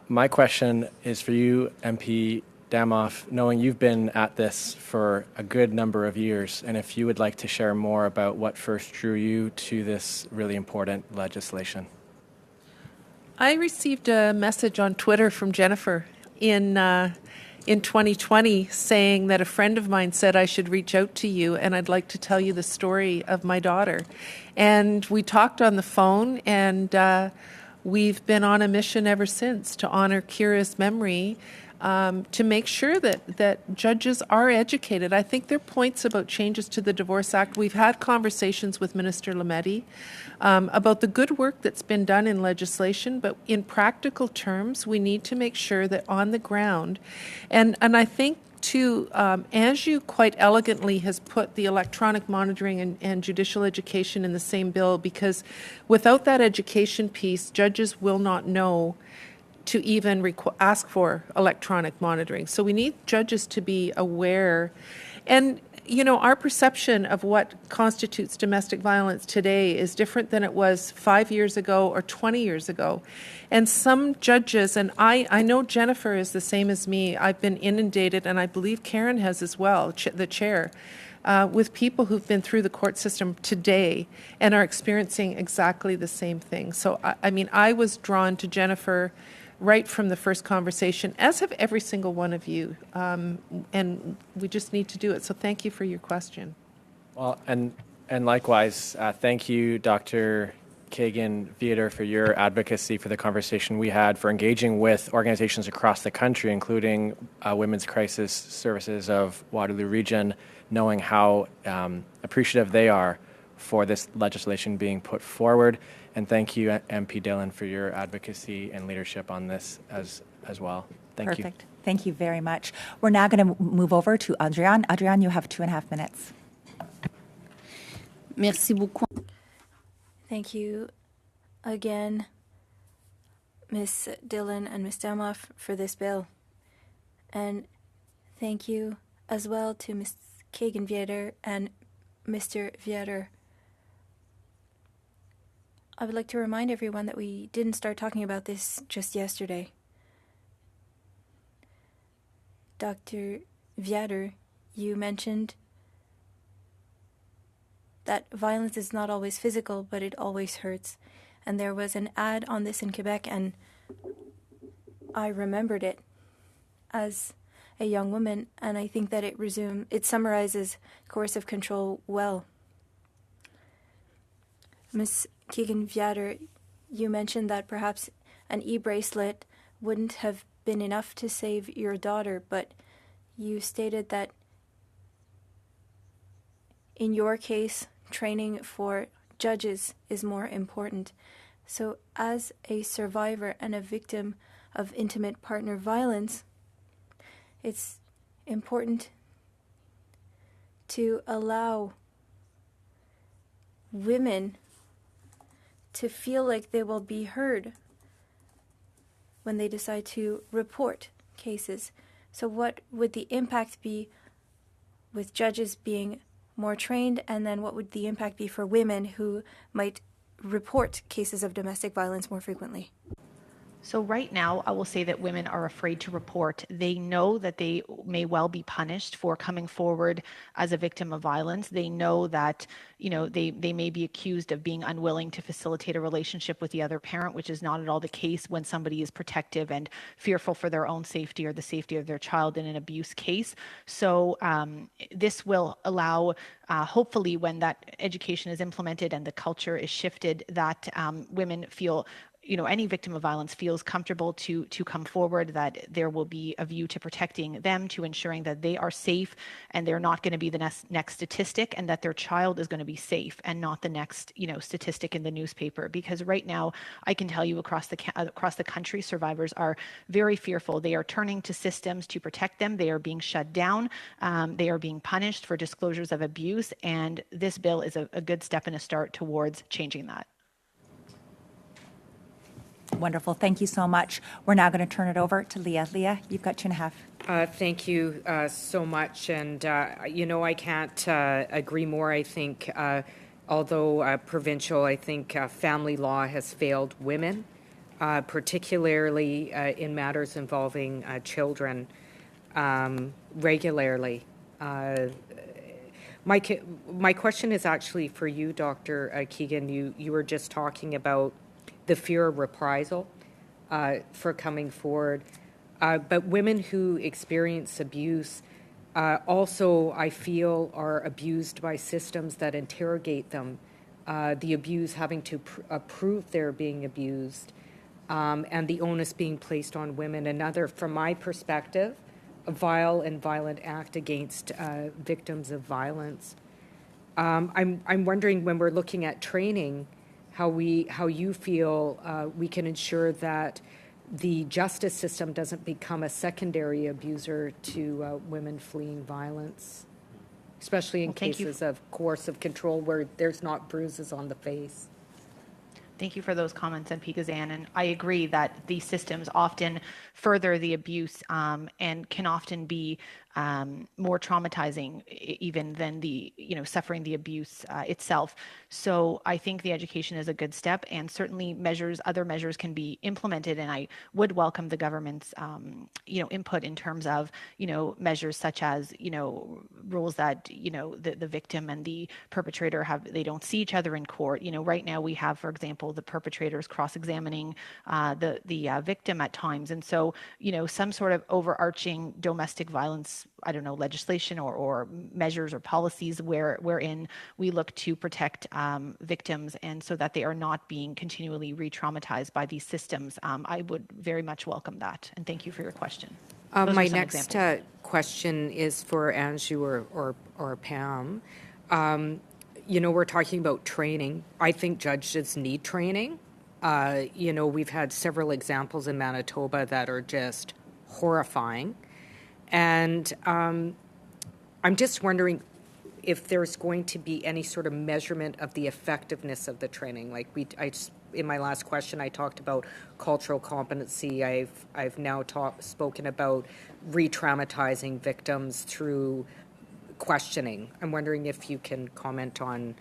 My question is for you, MP Damoff, knowing you've been at this for a good number of years, and if you would like to share more about what first drew you to this really important legislation. I received a message on Twitter from Jennifer in 2020 saying that a friend of mine said I should reach out to you and I'd like to tell you the story of my daughter. And we talked on the phone, and we've been on a mission ever since to honor Kira's memory, to make sure that judges are educated. I think there are points about changes to the Divorce Act. We've had conversations with Minister Lametti about the good work that's been done in legislation, but in practical terms, we need to make sure that on the ground, and I think too, Anjou quite elegantly has put the electronic monitoring and judicial education in the same bill, because without that education piece, judges will not know to even ask for electronic monitoring. So we need judges to be aware. And, our perception of what constitutes domestic violence today is different than it was 5 years ago or 20 years ago. And some judges, and I know Jennifer is the same as me, I've been inundated, and I believe Karen has as well, the chair, with people who've been through the court system today and are experiencing exactly the same thing. So, I was drawn to Jennifer right from the first conversation, as have every single one of you. And we just need to do it. So thank you for your question. Well, and likewise, thank you, Dr. Kagan Vietor, for your advocacy for the conversation we had, for engaging with organizations across the country, including Women's Crisis Services of Waterloo Region, knowing how appreciative they are for this legislation being put forward. And thank you, MP Dillon, for your advocacy and leadership on this as well. Thank you. Perfect. Thank you very much. We're now going to move over to Adrienne. Adrienne, you have 2.5 minutes. Merci beaucoup. Thank you again, Ms. Dillon and Ms. Damoff, for this bill. And thank you as well to Ms. Kagan Vietor and Mr. Vietor. I would like to remind everyone that we didn't start talking about this just yesterday. Dr. Vietor, you mentioned that violence is not always physical, but it always hurts. And there was an ad on this in Quebec, and I remembered it as a young woman, and I think that it summarizes coercive control well. Ms. Keegan-Viader, you mentioned that perhaps an e-bracelet wouldn't have been enough to save your daughter, but you stated that in your case, training for judges is more important. So as a survivor and a victim of intimate partner violence, it's important to allow women to feel like they will be heard when they decide to report cases. So what would the impact be with judges being more trained, and then what would the impact be for women who might report cases of domestic violence more frequently? So right now, I will say that women are afraid to report. They know that they may well be punished for coming forward as a victim of violence. They know that, they may be accused of being unwilling to facilitate a relationship with the other parent, which is not at all the case when somebody is protective and fearful for their own safety or the safety of their child in an abuse case. So this will allow, hopefully, when that education is implemented and the culture is shifted, that women feel any victim of violence feels comfortable to come forward, that there will be a view to protecting them, to ensuring that they are safe and they're not going to be the next statistic, and that their child is going to be safe and not the next, statistic in the newspaper. Because right now, I can tell you across the country, survivors are very fearful. They are turning to systems to protect them. They are being shut down. They are being punished for disclosures of abuse. And this bill is a good step and a start towards changing that. Wonderful. Thank you so much. We're now going to turn it over to Leah. Leah, you've got 2.5. Thank you so much. And, I can't agree more. I think, although provincial, I think family law has failed women, particularly in matters involving children regularly. My question is actually for you, Dr. Keegan. You were just talking about the fear of reprisal for coming forward. But women who experience abuse also, I feel, are abused by systems that interrogate them, the abuse having to prove they're being abused, and the onus being placed on women. Another, from my perspective, a vile and violent act against victims of violence. I'm wondering, when we're looking at training, how you feel we can ensure that the justice system doesn't become a secondary abuser to women fleeing violence, especially in cases of coercive control where there's not bruises on the face. Thank you for those comments, MP Gazan. And I agree that these systems often further the abuse and can often be more traumatizing even than the, suffering the abuse itself. So I think the education is a good step, and certainly other measures can be implemented. And I would welcome the government's, input in terms of, measures such as, rules that, the victim and the perpetrator they don't see each other in court. Right now we have, for example, the perpetrators cross-examining the victim at times. And so, some sort of overarching domestic violence, legislation or measures or policies wherein we look to protect victims, and so that they are not being continually re-traumatized by these systems. I would very much welcome that. And thank you for your question. My next question is for Anju or Pam. We're talking about training. I think judges need training. We've had several examples in Manitoba that are just horrifying. And I'm just wondering if there's going to be any sort of measurement of the effectiveness of the training. In my last question, I talked about cultural competency. I've now spoken about re-traumatizing victims through questioning. I'm wondering if you can comment on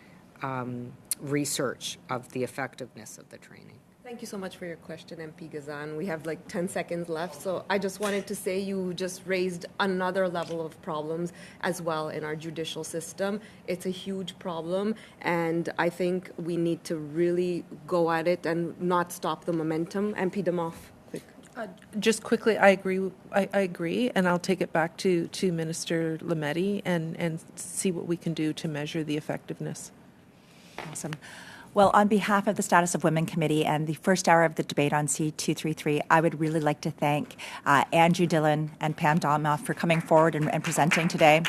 research of the effectiveness of the training. Thank you so much for your question, MP Gazan. We have 10 seconds left, so I just wanted to say you just raised another level of problems as well in our judicial system. It's a huge problem, and I think we need to really go at it and not stop the momentum. MP Demoff, quick. Just quickly, I agree, and I'll take it back to Minister Lametti and see what we can do to measure the effectiveness. Awesome. Well, on behalf of the Status of Women Committee and the first hour of the debate on C233, I would really like to thank Andrew Dillon and Pam Dalmouth for coming forward and presenting today.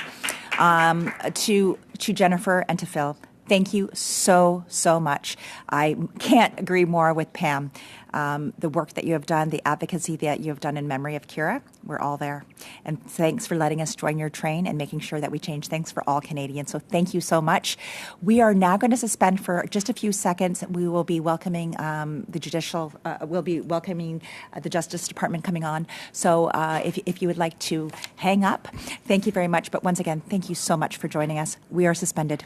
To Jennifer and to Phil, thank you so much. I can't agree more with Pam. The work that you have done, the advocacy that you have done in memory of Kira, we're all there. And thanks for letting us join your train and making sure that we change things for all Canadians. So thank you so much. We are now going to suspend for just a few seconds. We will be welcoming the Justice Department coming on. So if you would like to hang up, thank you very much. But once again, thank you so much for joining us. We are suspended.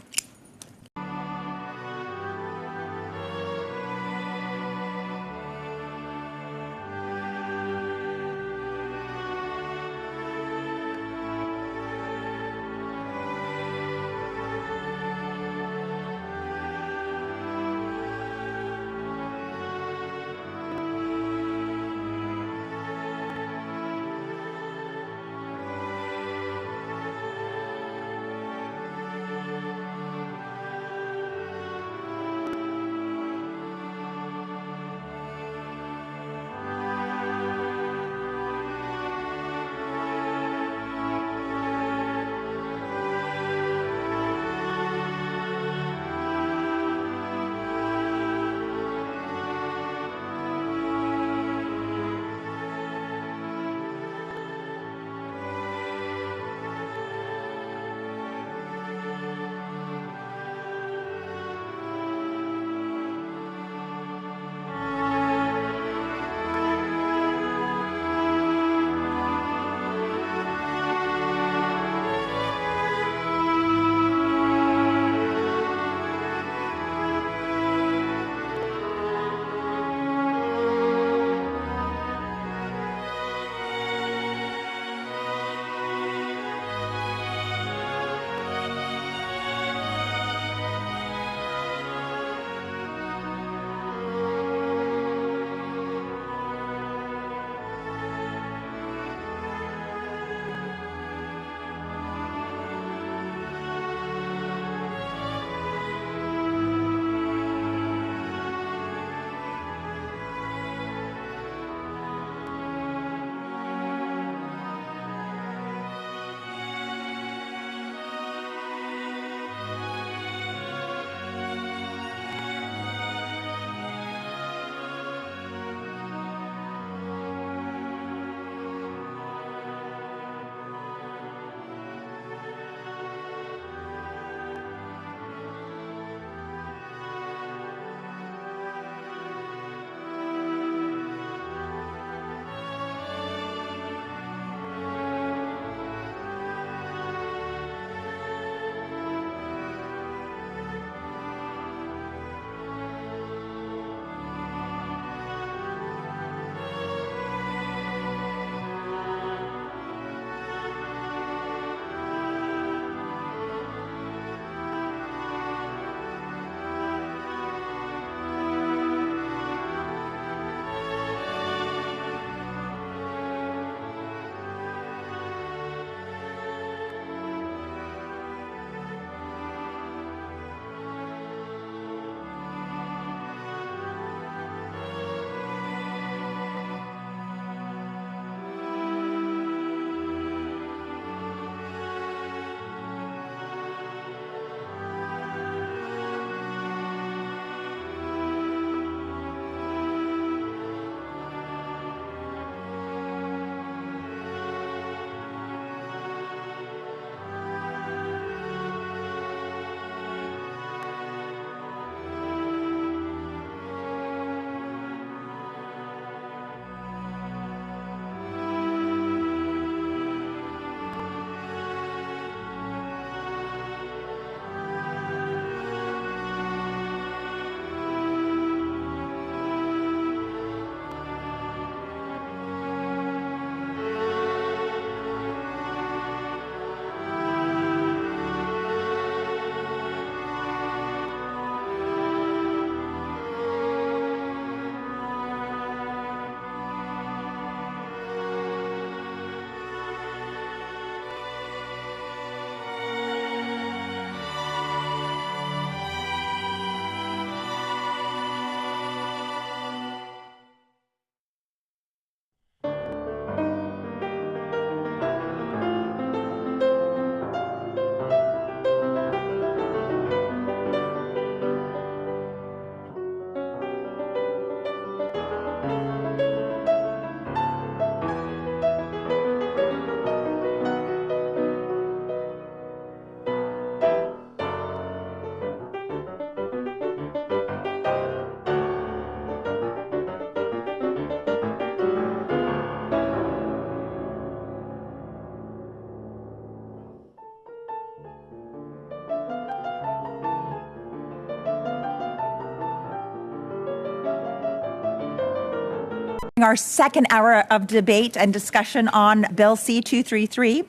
Our second hour of debate and discussion on Bill C-233.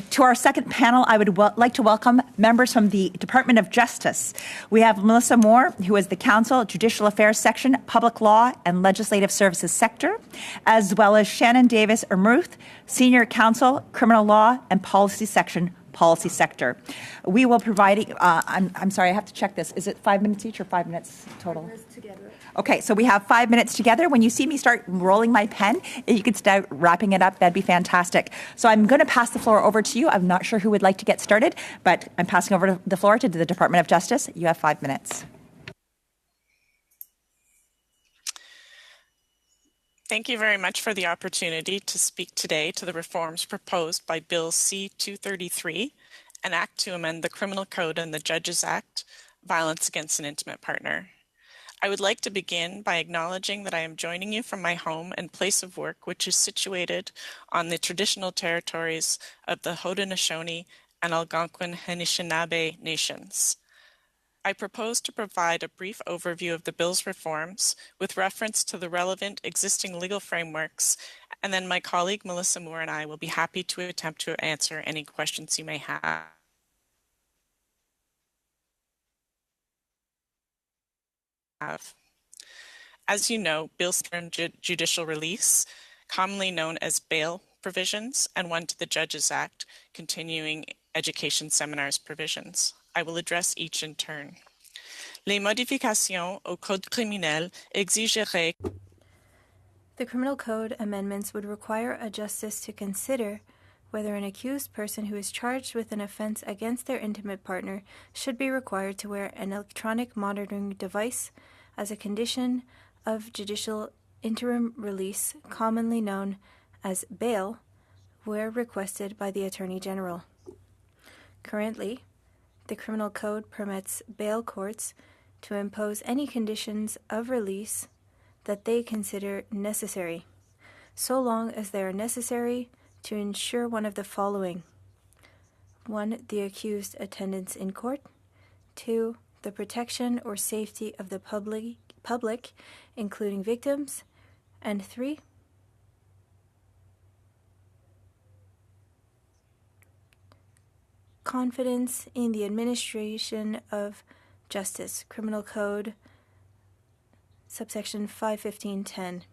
To our second panel, I would like to welcome members from the Department of Justice. We have Melissa Moore, who is the Counsel, Judicial Affairs Section, Public Law and Legislative Services Sector, as well as Shannon Davis-Ermuth, Senior Counsel, Criminal Law and Policy Section, Policy Sector. We will provide, I'm sorry, I have to check this. Is it 5 minutes each or 5 minutes total? 5 minutes together. Okay, so we have 5 minutes together. When you see me start rolling my pen, if you could start wrapping it up, that'd be fantastic. So I'm going to pass the floor over to you. I'm not sure who would like to get started, but I'm passing over the floor to the Department of Justice. You have 5 minutes. Thank you very much for the opportunity to speak today to the reforms proposed by Bill C-233, an act to amend the Criminal Code and the Judges Act, Violence Against an Intimate Partner. I would like to begin by acknowledging that I am joining you from my home and place of work, which is situated on the traditional territories of the Haudenosaunee and Algonquin Anishinaabe nations. I propose to provide a brief overview of the bill's reforms with reference to the relevant existing legal frameworks, and then my colleague Melissa Moore and I will be happy to attempt to answer any questions you may have. As you know, Bill's term judicial release, commonly known as bail provisions, and one to the Judges Act, continuing education seminars provisions. I will address each in turn. Les modifications au Code criminel exigeraient. The Criminal Code amendments would require a justice to consider whether an accused person who is charged with an offense against their intimate partner should be required to wear an electronic monitoring device as a condition of judicial interim release, commonly known as bail, where requested by the Attorney General. Currently, the Criminal Code permits bail courts to impose any conditions of release that they consider necessary, so long as they are necessary to ensure one of the following: 1. The accused attendance in court. 2. The protection or safety of the public, including victims. And 3. Confidence in the administration of justice. Criminal Code, subsection 515.10.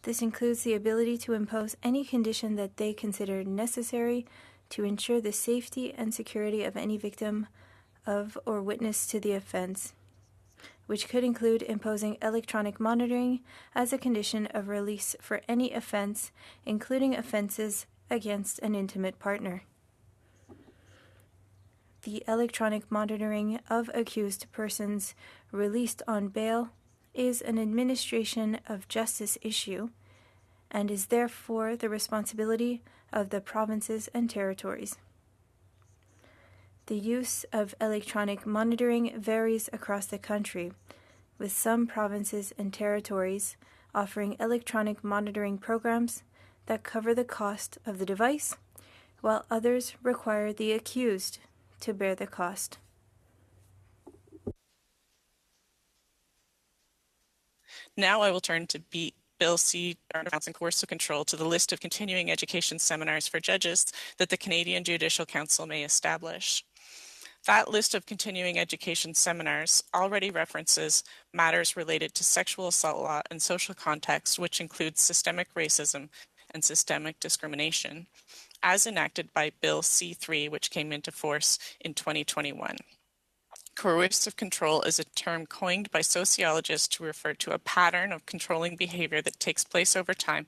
This includes the ability to impose any condition that they consider necessary to ensure the safety and security of any victim of or witness to the offense, which could include imposing electronic monitoring as a condition of release for any offense, including offenses against an intimate partner. The electronic monitoring of accused persons released on bail is an administration of justice issue and is therefore the responsibility of the provinces and territories. The use of electronic monitoring varies across the country, with some provinces and territories offering electronic monitoring programs that cover the cost of the device, while others require the accused to bear the cost. Now I will turn to Bill C. and Coercive Control to the list of continuing education seminars for judges that the Canadian Judicial Council may establish. That list of continuing education seminars already references matters related to sexual assault law and social context, which includes systemic racism and systemic discrimination, as enacted by Bill C-3, which came into force in 2021. Coercive control is a term coined by sociologists to refer to a pattern of controlling behavior that takes place over time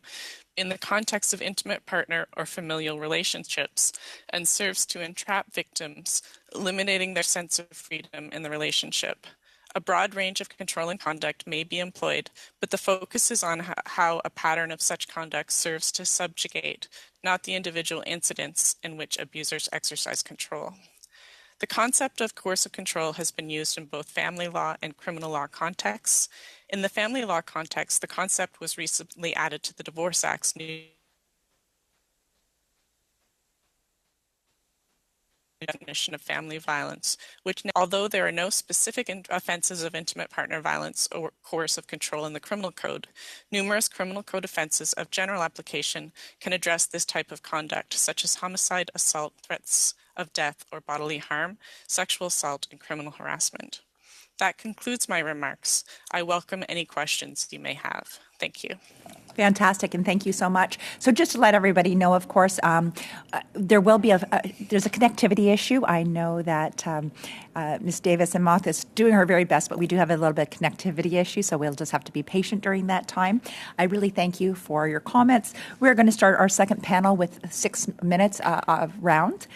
in the context of intimate partner or familial relationships and serves to entrap victims, eliminating their sense of freedom in the relationship. A broad range of controlling conduct may be employed, but the focus is on how a pattern of such conduct serves to subjugate, not the individual incidents in which abusers exercise control. The concept of coercive control has been used in both family law and criminal law contexts. In the family law context, the concept was recently added to the Divorce Act's new definition of family violence, which, although there are no specific offenses of intimate partner violence or coercive control in the criminal code, numerous criminal code offenses of general application can address this type of conduct, such as homicide, assault, threats of death or bodily harm, sexual assault, and criminal harassment. That concludes my remarks. I welcome any questions you may have. Thank you. Fantastic, and thank you so much. So just to let everybody know, of course, there will be there's a connectivity issue. I know that Ms. Davis and Moth is doing her very best, but we do have a little bit of connectivity issue, so we'll just have to be patient during that time. I really thank you for your comments. We're going to start our second panel with 6 minutes of round.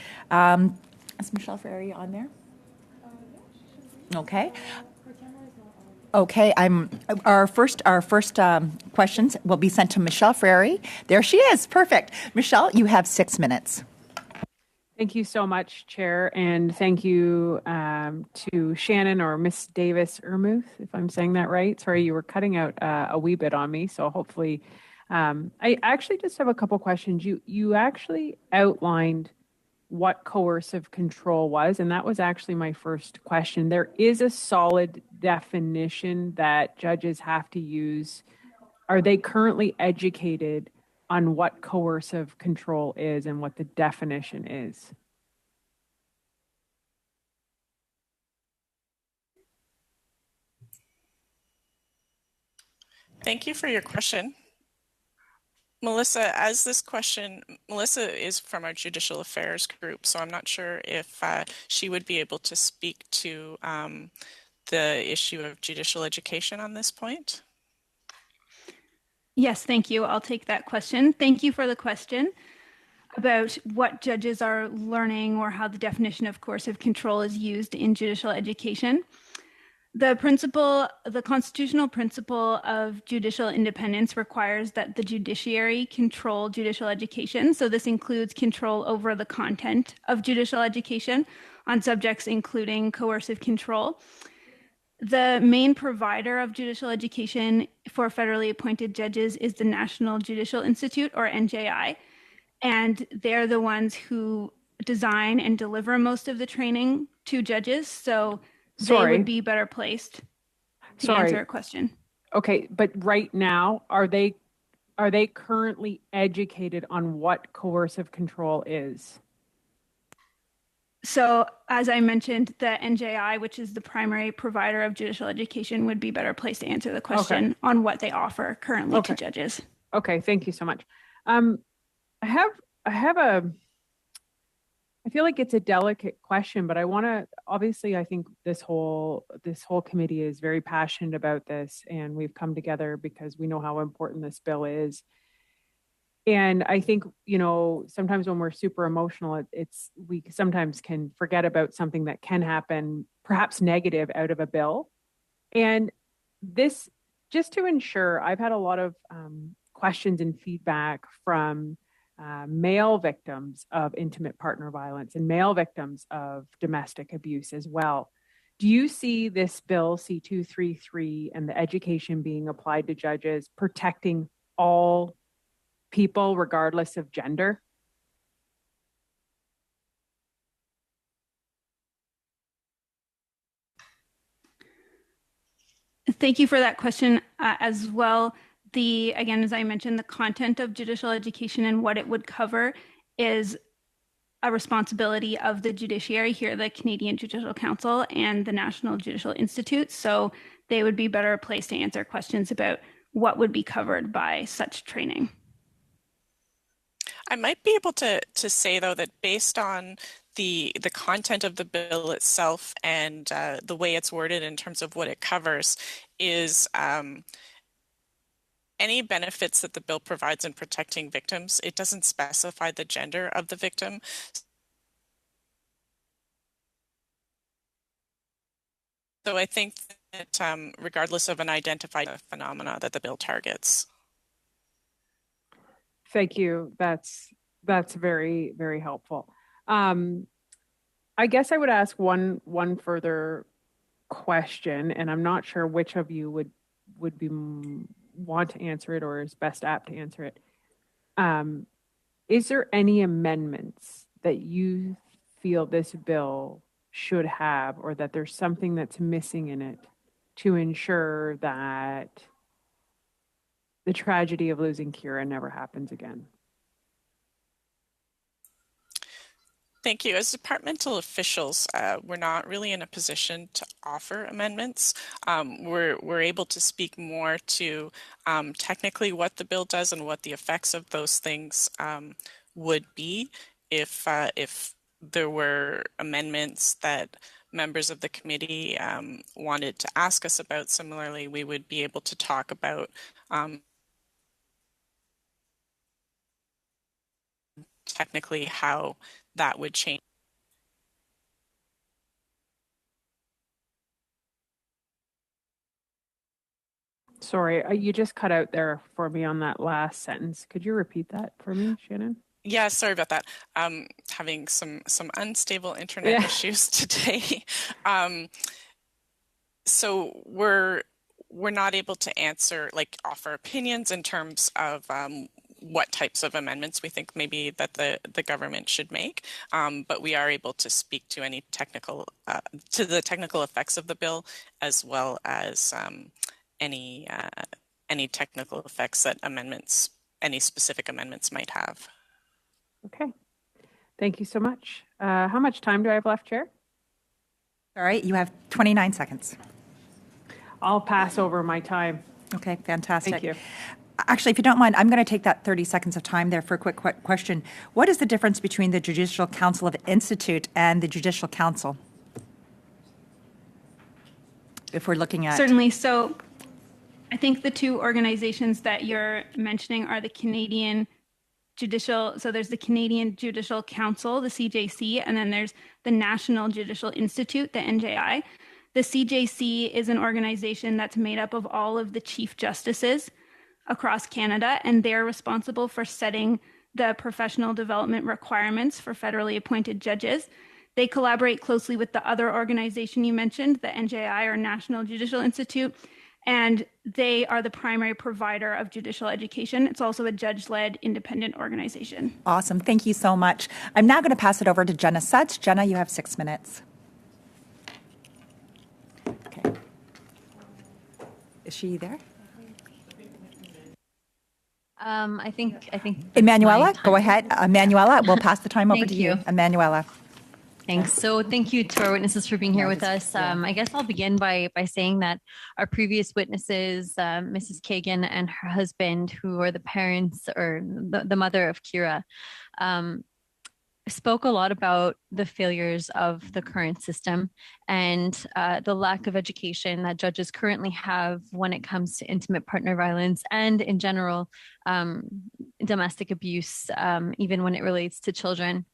Is Michelle Ferry on there? Okay. Okay, our first questions will be sent to Michelle Frary. There she is. Perfect. Michelle, you have 6 minutes. Thank you so much, Chair, and thank you to Shannon or Miss Davis Ermuth, if I'm saying that right. Sorry, you were cutting out a wee bit on me, so hopefully. I actually just have a couple questions. You actually outlined what coercive control was, and that was actually my first question. There is a solid definition that judges have to use. Are they currently educated on what coercive control is and what the definition is? Thank you for your question. Melissa, Melissa is from our Judicial Affairs group, so I'm not sure if she would be able to speak to the issue of judicial education on this point. Yes, thank you. I'll take that question. Thank you for the question about what judges are learning or how the definition of coercive control is used in judicial education. The constitutional principle of judicial independence requires that the judiciary control judicial education. So this includes control over the content of judicial education on subjects including coercive control. The main provider of judicial education for federally appointed judges is the National Judicial Institute, or NJI, and they're the ones who design and deliver most of the training to judges. So they would be better placed to answer a question. Okay, but right now, are they currently educated on what coercive control is? So as I mentioned, the NJI, which is the primary provider of judicial education, would be better placed to answer the question on what they offer currently to judges. Okay, thank you so much. I feel like it's a delicate question, but I want to, obviously, I think this whole committee is very passionate about this, and we've come together because we know how important this bill is. And I think, sometimes when we're super emotional, we sometimes can forget about something that can happen, perhaps negative, out of a bill. And this, just to ensure, I've had a lot of questions and feedback from male victims of intimate partner violence and male victims of domestic abuse as well. Do you see this bill C-233 and the education being applied to judges protecting all people regardless of gender? Thank you for that question as well. Again, as I mentioned, the content of judicial education and what it would cover is a responsibility of the judiciary here, the Canadian Judicial Council and the National Judicial Institute. So they would be better placed to answer questions about what would be covered by such training. I might be able to say, though, that based on the content of the bill itself and the way it's worded in terms of what it covers is any benefits that the bill provides in protecting victims, it doesn't specify the gender of the victim. So I think that regardless of an identified phenomena that the bill targets. Thank you. That's very, very helpful. I guess I would ask one further question, and I'm not sure which of you would want to answer it or is best apt to answer it. Is there any amendments that you feel this bill should have, or that there's something that's missing in it to ensure that the tragedy of losing Kira never happens again? Thank you. As departmental officials, we're not really in a position to offer amendments. We're able to speak more to technically what the bill does and what the effects of those things would be if there were amendments that members of the committee wanted to ask us about. Similarly, we would be able to talk about technically how that would change. Sorry, you just cut out there for me on that last sentence. Could you repeat that for me, Shannon? Yeah, sorry about that. Having some unstable internet issues today. So we're not able to answer, like offer opinions in terms of what types of amendments we think maybe that the government should make, but we are able to speak to any technical to the technical effects of the bill, as well as any technical effects that any specific amendments might have. Okay, thank you so much. How much time do I have left, Chair? All right, you have 29 seconds. I'll pass over my time. Okay, fantastic. Thank you. Actually, if you don't mind, I'm going to take that 30 seconds of time there for a quick question. What is the difference between the Judicial Council of Institute and the Judicial Council? If we're looking at... Certainly. So I think the two organizations that you're mentioning are the Canadian Judicial, so there's the Canadian Judicial Council, the CJC, and then there's the National Judicial Institute, the NJI. The CJC is an organization that's made up of all of the chief justices across Canada, and they're responsible for setting the professional development requirements for federally appointed judges. They collaborate closely with the other organization you mentioned, the NJI, or National Judicial Institute, and they are the primary provider of judicial education. It's also a judge-led independent organization. Awesome. Thank you so much. I'm now going to pass it over to Jenna Sutch. Jenna, you have 6 minutes. Okay. Is she there? I think. Emanuela, go ahead. Emanuela, we'll pass the time over to you. Emanuela. Thanks. So thank you to our witnesses for being here with us. I guess I'll begin by saying that our previous witnesses, Mrs. Kagan and her husband, who are the parents or the mother of Kira, spoke a lot about the failures of the current system and the lack of education that judges currently have when it comes to intimate partner violence and in general domestic abuse, even when it relates to children.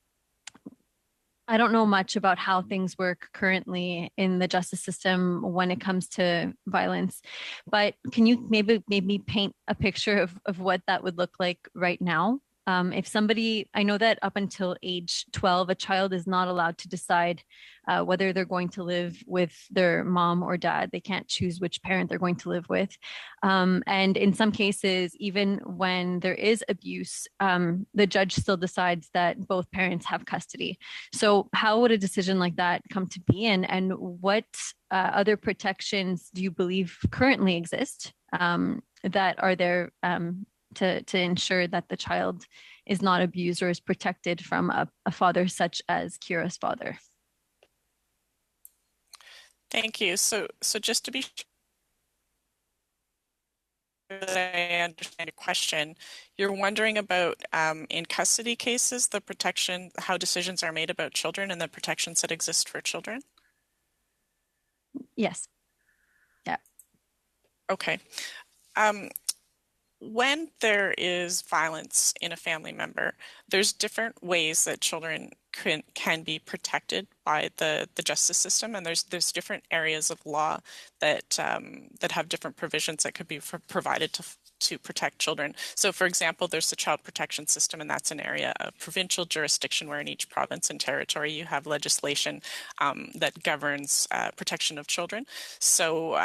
I don't know much about how things work currently in the justice system when it comes to violence, but can you maybe paint a picture of what that would look like right now? If somebody, I know that up until age 12, a child is not allowed to decide whether they're going to live with their mom or dad. They can't choose which parent they're going to live with. And in some cases, even when there is abuse, the judge still decides that both parents have custody. So how would a decision like that come to be? And what other protections do you believe currently exist that are there to ensure that the child is not abused or is protected from a father such as Kira's father? Thank you. So just to be sure that I understand your question, you're wondering about in custody cases, the protection, how decisions are made about children and the protections that exist for children? Yes. Yeah. Okay. When there is violence in a family member, there's different ways that children can be protected by the justice system, and there's different areas of law that have different provisions that could be provided to protect children. So, for example, there's the child protection system, and that's an area of provincial jurisdiction where in each province and territory you have legislation that governs protection of children. So,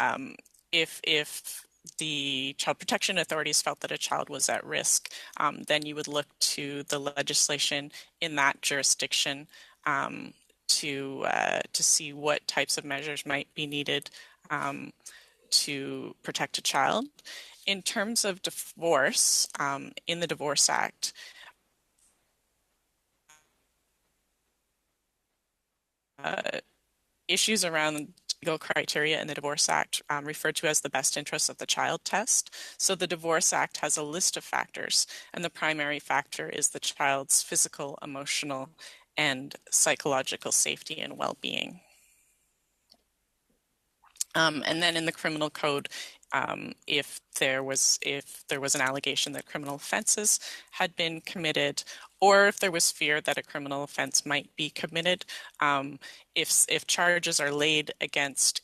if the Child Protection Authorities felt that a child was at risk, then you would look to the legislation in that jurisdiction to see what types of measures might be needed to protect a child. In terms of divorce, in the Divorce Act, issues around legal criteria in the Divorce Act referred to as the best interests of the child test. So the Divorce Act has a list of factors, and the primary factor is the child's physical, emotional, and psychological safety and well-being. And then in the criminal code, if there was an allegation that criminal offenses had been committed, or if there was fear that a criminal offense might be committed, if charges are laid against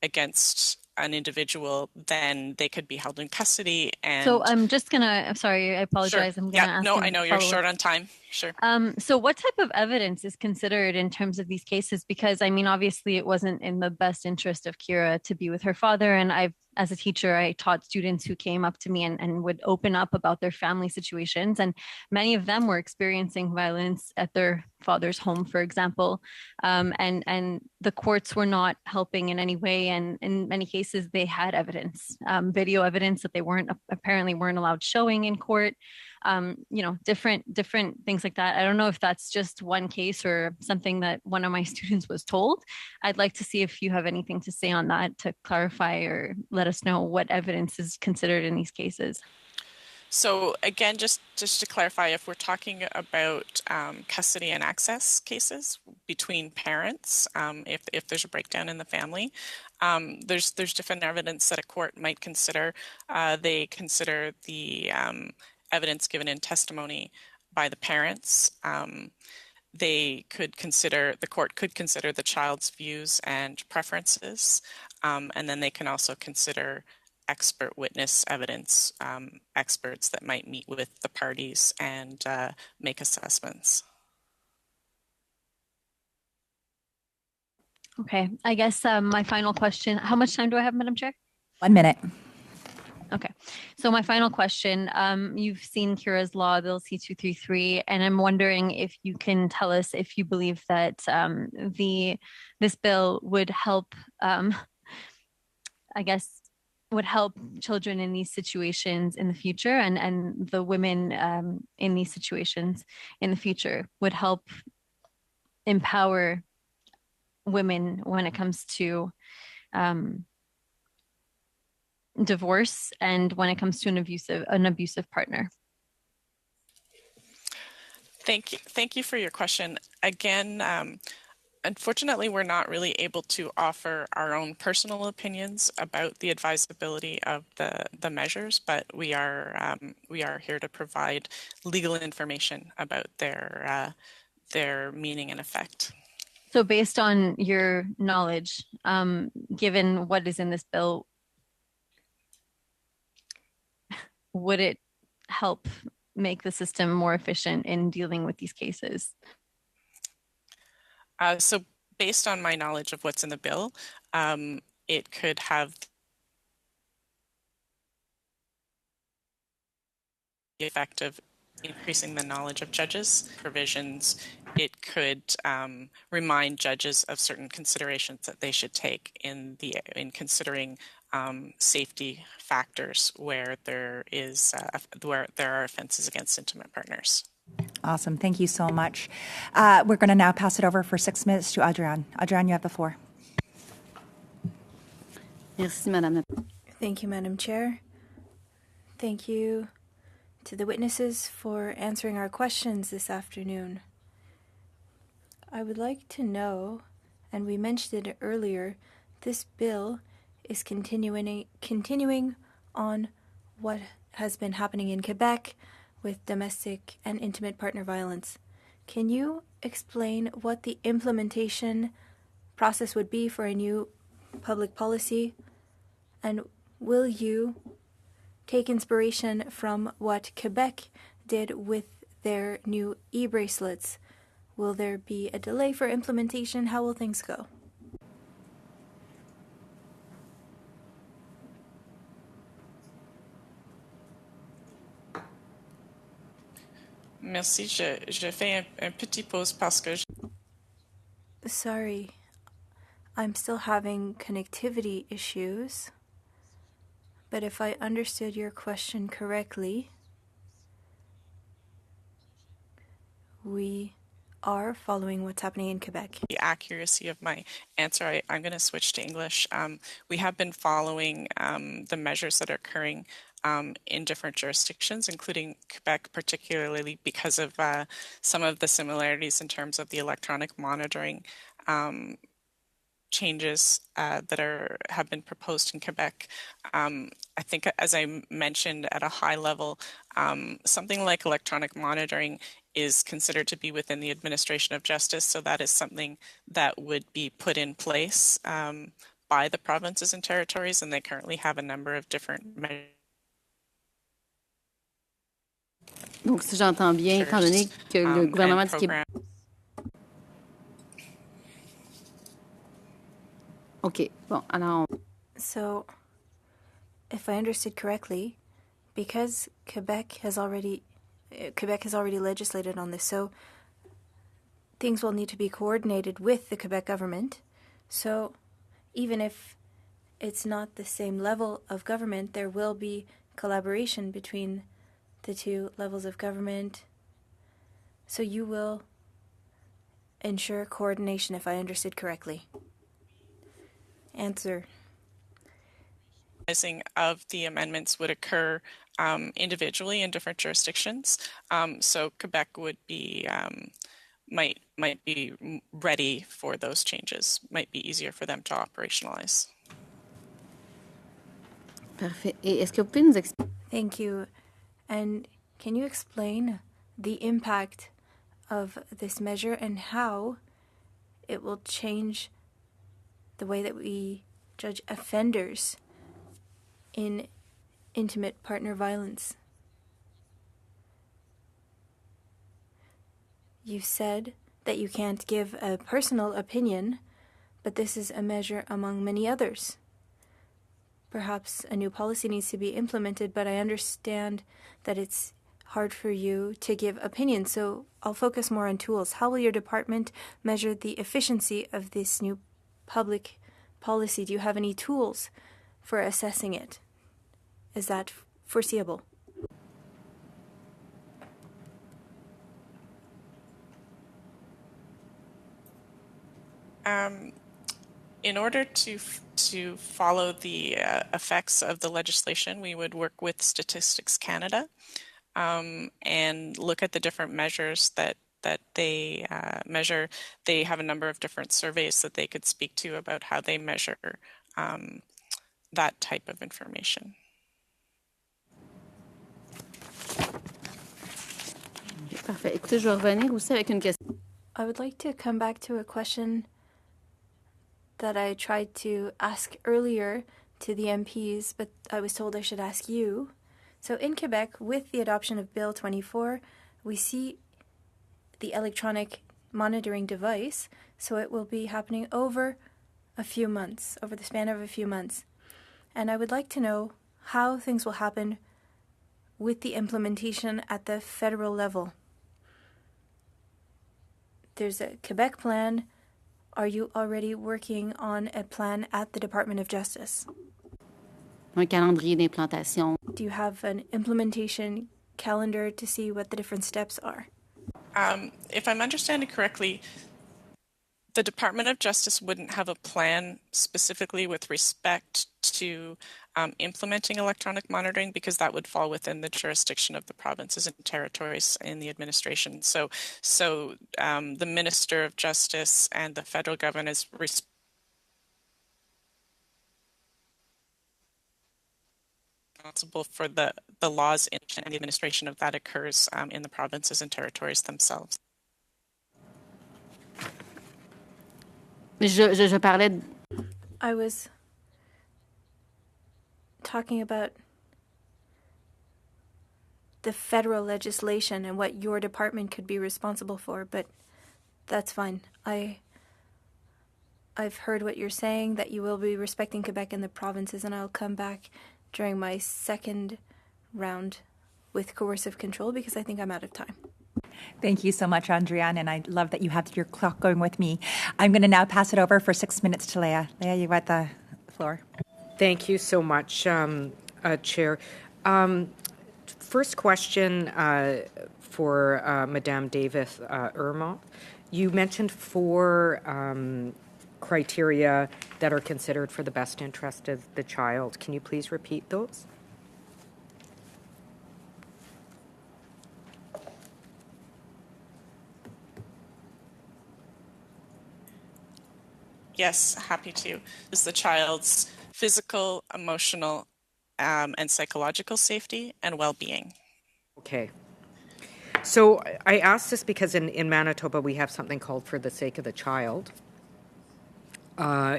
against an individual, then they could be held in custody. And so I'm just gonna, I'm sorry, I apologize. Sure. I'm gonna ask. No, I know you're short up. on time. Sure. So what type of evidence is considered in terms of these cases? Because I mean, obviously it wasn't in the best interest of Kira to be with her father. And as a teacher, I taught students who came up to me and would open up about their family situations. And many of them were experiencing violence at their father's home, for example. And the courts were not helping in any way. And in many cases, they had evidence, video evidence that they apparently weren't allowed showing in court. Different things like that. I don't know if that's just one case or something that one of my students was told. I'd like to see if you have anything to say on that to clarify or let us know what evidence is considered in these cases. So again, just to clarify, if we're talking about custody and access cases between parents, if there's a breakdown in the family, there's different evidence that a court might consider. They consider the evidence given in testimony by the parents. The court could consider the child's views and preferences, and then they can also consider expert witness evidence, experts that might meet with the parties and make assessments. Okay, I guess my final question, how much time do I have, Madam Chair? 1 minute. Okay, so my final question, you've seen Kira's Law, Bill C-233, and I'm wondering if you can tell us if you believe that this bill would help, would help children in these situations in the future, and the women in these situations in the future would help empower women when it comes to divorce and when it comes to an abusive partner. Thank you for your question. Again, unfortunately, we're not really able to offer our own personal opinions about the advisability of the measures, but we are here to provide legal information about their meaning and effect. So based on your knowledge, given what is in this bill, would it help make the system more efficient in dealing with these cases? So based on my knowledge of what's in the bill, it could have the effect of increasing the knowledge of judges. Provisions, it could remind judges of certain considerations that they should take in considering safety factors where there are offenses against intimate partners. Awesome. Thank you so much. We're going to now pass it over for 6 minutes to Adrienne. Adrienne, you have the floor. Thank you, Madam Chair. Thank you to the witnesses for answering our questions this afternoon. I would like to know, and we mentioned it earlier, this bill is continuing on what has been happening in Quebec with domestic and intimate partner violence. Can you explain what the implementation process would be for a new public policy? And will you take inspiration from what Quebec did with their new e-bracelets? Will there be a delay for implementation? How will things go? Merci. Je fais un petit pause parce que Sorry, I'm still having connectivity issues. But if I understood your question correctly, we are following what's happening in Quebec. the accuracy of my answer, I'm going to switch to English. We have been following the measures that are occurring in different jurisdictions, including Quebec, particularly because of some of the similarities in terms of the electronic monitoring changes that have been proposed in Quebec. I think, as I mentioned at a high level, something like electronic monitoring is considered to be within the administration of justice, so that is something that would be put in place by the provinces and territories, and they currently have a number of different measures. Donc, si j'entends bien, étant donné que le gouvernement du Québec... OK, bon, alors... So, if I understood correctly, because Quebec has already legislated on this, so things will need to be coordinated with the Quebec government. So, even if it's not the same level of government, there will be collaboration between the two levels of government. So you will ensure coordination, if I understood correctly. Answer. Of the amendments would occur individually in different jurisdictions. So Quebec would be might be ready for those changes. Might be easier for them to operationalize. Parfait. Et est-ce que vous pouvez nous expliquer? Thank you. And can you explain the impact of this measure and how it will change the way that we judge offenders in intimate partner violence? You said that you can't give a personal opinion, but this is a measure among many others. Perhaps a new policy needs to be implemented, but I understand that it's hard for you to give opinions, so I'll focus more on tools. How will your department measure the efficiency of this new public policy? Do you have any tools for assessing it? Is that foreseeable? In order to follow the effects of the legislation, we would work with Statistics Canada and look at the different measures that they measure. They have a number of different surveys that they could speak to about how they measure that type of information. Parfait. Écoutez, je vais revenir aussi avec une question. I would like to come back to a question that I tried to ask earlier to the MPs, but I was told I should ask you. So in Quebec, with the adoption of Bill 24, we see the electronic monitoring device, so it will be happening over a few months, over the span of a few months. And I would like to know how things will happen with the implementation at the federal level. There's a Quebec plan. Are you already working on a plan at the Department of Justice? Un calendrier d'implantation. Do you have an implementation calendar to see what the different steps are? If I'm understanding correctly, the Department of Justice wouldn't have a plan specifically with respect to implementing electronic monitoring, because that would fall within the jurisdiction of the provinces and territories in the administration. So the Minister of Justice and the federal government is responsible for the laws and the administration of that occurs in the provinces and territories themselves. Je parlais... I was talking about the federal legislation and what your department could be responsible for, but that's fine. I've heard what you're saying, that you will be respecting Quebec and the provinces, and I'll come back during my second round with coercive control because I think I'm out of time. Thank you so much, Andrian, and I love that you have your clock going with me. I'm going to now pass it over for 6 minutes to Leah. Leah, you got the floor. Thank you so much, Chair. First question for Madame Davis Irma. You mentioned 4 criteria that are considered for the best interest of the child. Can you please repeat those? Yes, happy to. This is the child's physical, emotional, and psychological safety and well-being. Okay. So I asked this because in Manitoba we have something called For the Sake of the Child,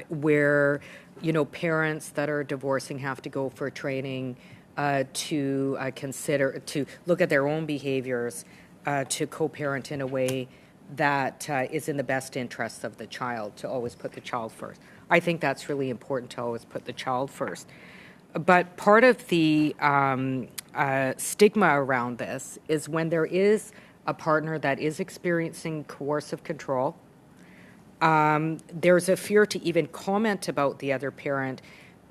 where, parents that are divorcing have to go for training to look at their own behaviors, to co-parent in a way that is in the best interests of the child, to always put the child first. I think that's really important, to always put the child first. But part of the stigma around this is when there is a partner that is experiencing coercive control, there's a fear to even comment about the other parent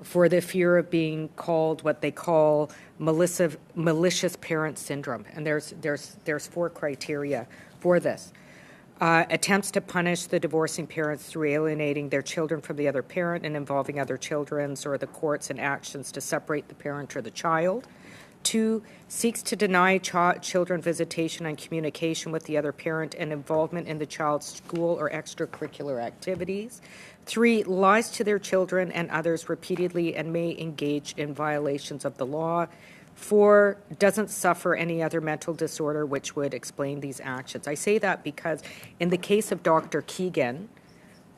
for the fear of being called what they call malicious parent syndrome. And there's 4 criteria for this. Attempts to punish the divorcing parents through alienating their children from the other parent and involving other children's or the courts in actions to separate the parent or the child. 2, seeks to deny children visitation and communication with the other parent and involvement in the child's school or extracurricular activities. 3, lies to their children and others repeatedly and may engage in violations of the law. 4, doesn't suffer any other mental disorder which would explain these actions. I say that because in the case of Dr. Keegan,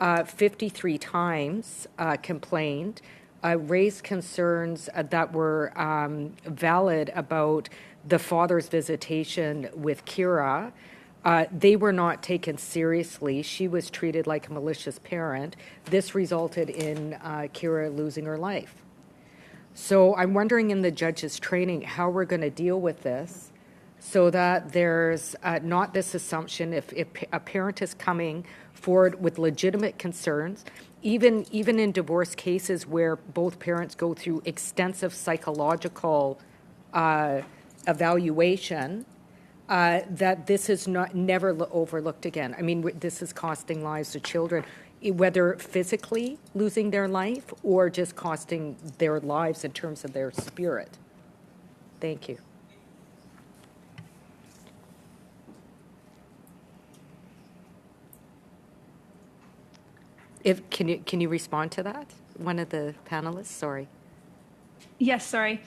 53 times complained, raised concerns that were valid about the father's visitation with Kira. They were not taken seriously. She was treated like a malicious parent. This resulted in Kira losing her life. So I'm wondering in the judges' training how we're going to deal with this so that there's not this assumption if a parent is coming forward with legitimate concerns, even in divorce cases where both parents go through extensive psychological evaluation, that this is never overlooked again. I mean, this is costing lives to children, whether physically losing their life or just costing their lives in terms of their spirit. Thank you. Can you respond to that? One of the panelists, sorry. Yes, sorry.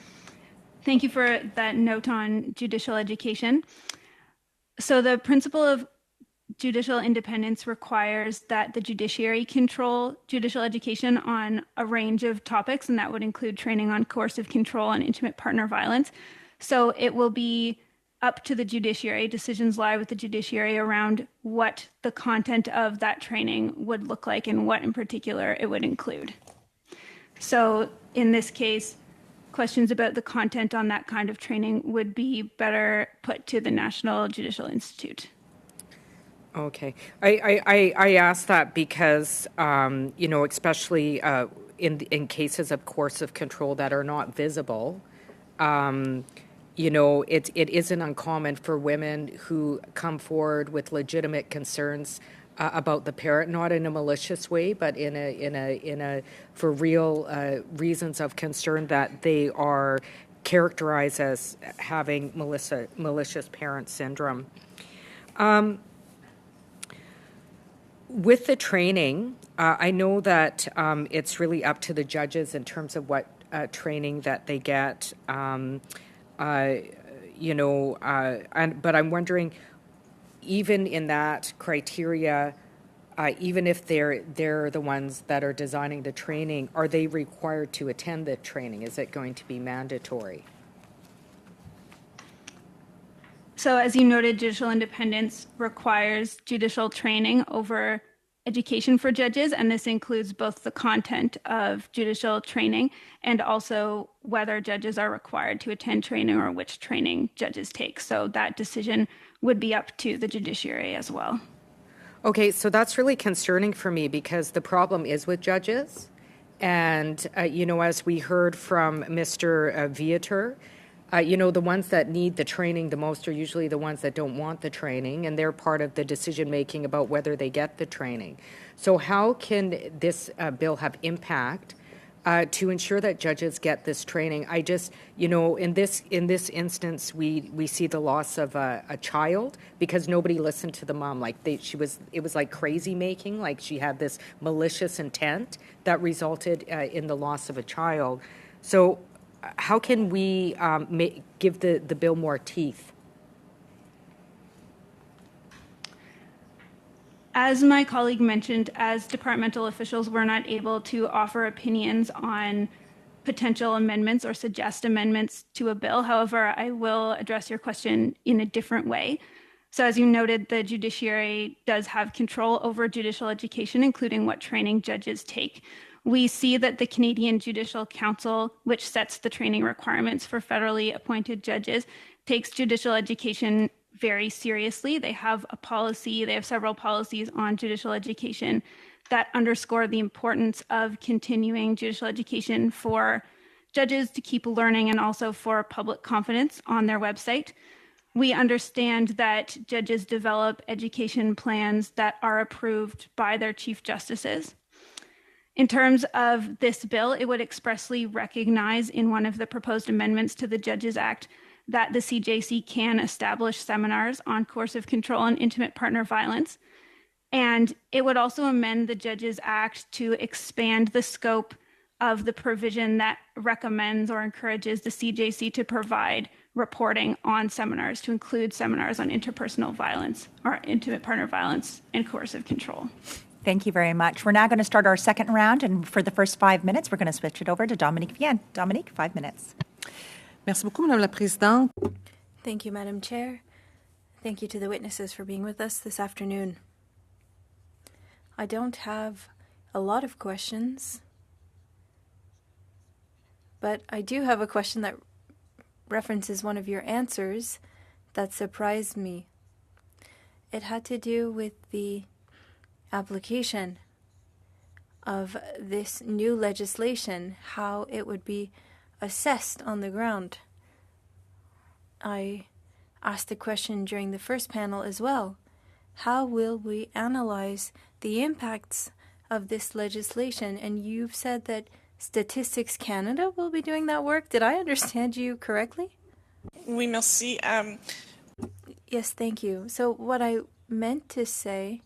Thank you for that note on judicial education. So the principle of judicial independence requires that the judiciary control judicial education on a range of topics, and that would include training on coercive control and intimate partner violence. So it will be up to the judiciary. Decisions lie with the judiciary around what the content of that training would look like and what in particular it would include. So in this case, questions about the content on that kind of training would be better put to the National Judicial Institute. Okay. I ask that because, especially in cases of coercive control that are not visible, it isn't uncommon for women who come forward with legitimate concerns about the parent, not in a malicious way, but for real reasons of concern that they are characterized as having malicious parent syndrome. With the training, I know that it's really up to the judges in terms of what training that they get. But I'm wondering, even in that criteria, even if they're the ones that are designing the training, are they required to attend the training? Is it going to be mandatory? So as you noted, judicial independence requires judicial training over education for judges, and this includes both the content of judicial training and also whether judges are required to attend training or which training judges take. So that decision would be up to the judiciary as well. Okay, so that's really concerning for me because the problem is with judges. And, as we heard from Mr. Viator, the ones that need the training the most are usually the ones that don't want the training, and they're part of the decision making about whether they get the training. So how can this bill have impact to ensure that judges get this training? I just, in this instance, we see the loss of a child because nobody listened to the mom. It was like crazy making, like she had this malicious intent that resulted in the loss of a child. So how can we give the bill more teeth? As my colleague mentioned, as departmental officials, we're not able to offer opinions on potential amendments or suggest amendments to a bill. However, I will address your question in a different way. So as you noted, the judiciary does have control over judicial education, including what training judges take. We see that the Canadian Judicial Council, which sets the training requirements for federally appointed judges, takes judicial education very seriously. They have several policies on judicial education that underscore the importance of continuing judicial education for judges to keep learning and also for public confidence on their website. We understand that judges develop education plans that are approved by their chief justices. In terms of this bill, it would expressly recognize in one of the proposed amendments to the Judges Act that the CJC can establish seminars on coercive control and intimate partner violence. And it would also amend the Judges Act to expand the scope of the provision that recommends or encourages the CJC to provide reporting on seminars, to include seminars on interpersonal violence or intimate partner violence and coercive control. Thank you very much. We're now going to start our second round, and for the first 5 minutes, we're going to switch it over to Dominique Vienne. Dominique, 5 minutes. Merci beaucoup, Madame la Présidente. Thank you, Madam Chair. Thank you to the witnesses for being with us this afternoon. I don't have a lot of questions, but I do have a question that references one of your answers that surprised me. It had to do with the application of this new legislation, how it would be assessed on the ground. I asked the question during the first panel as well. How will we analyze the impacts of this legislation? And you've said that Statistics Canada will be doing that work. Did I understand you correctly? Oui, merci. Yes, thank you. So what I meant to say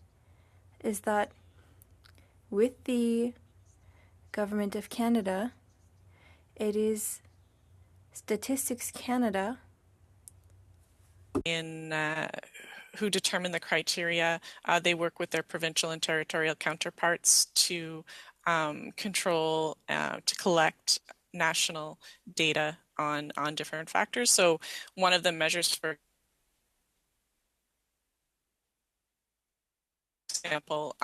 is that with the Government of Canada, it is Statistics Canada in who determine the criteria. They work with their provincial and territorial counterparts to control, to collect national data on different factors. So one of the measures, for example,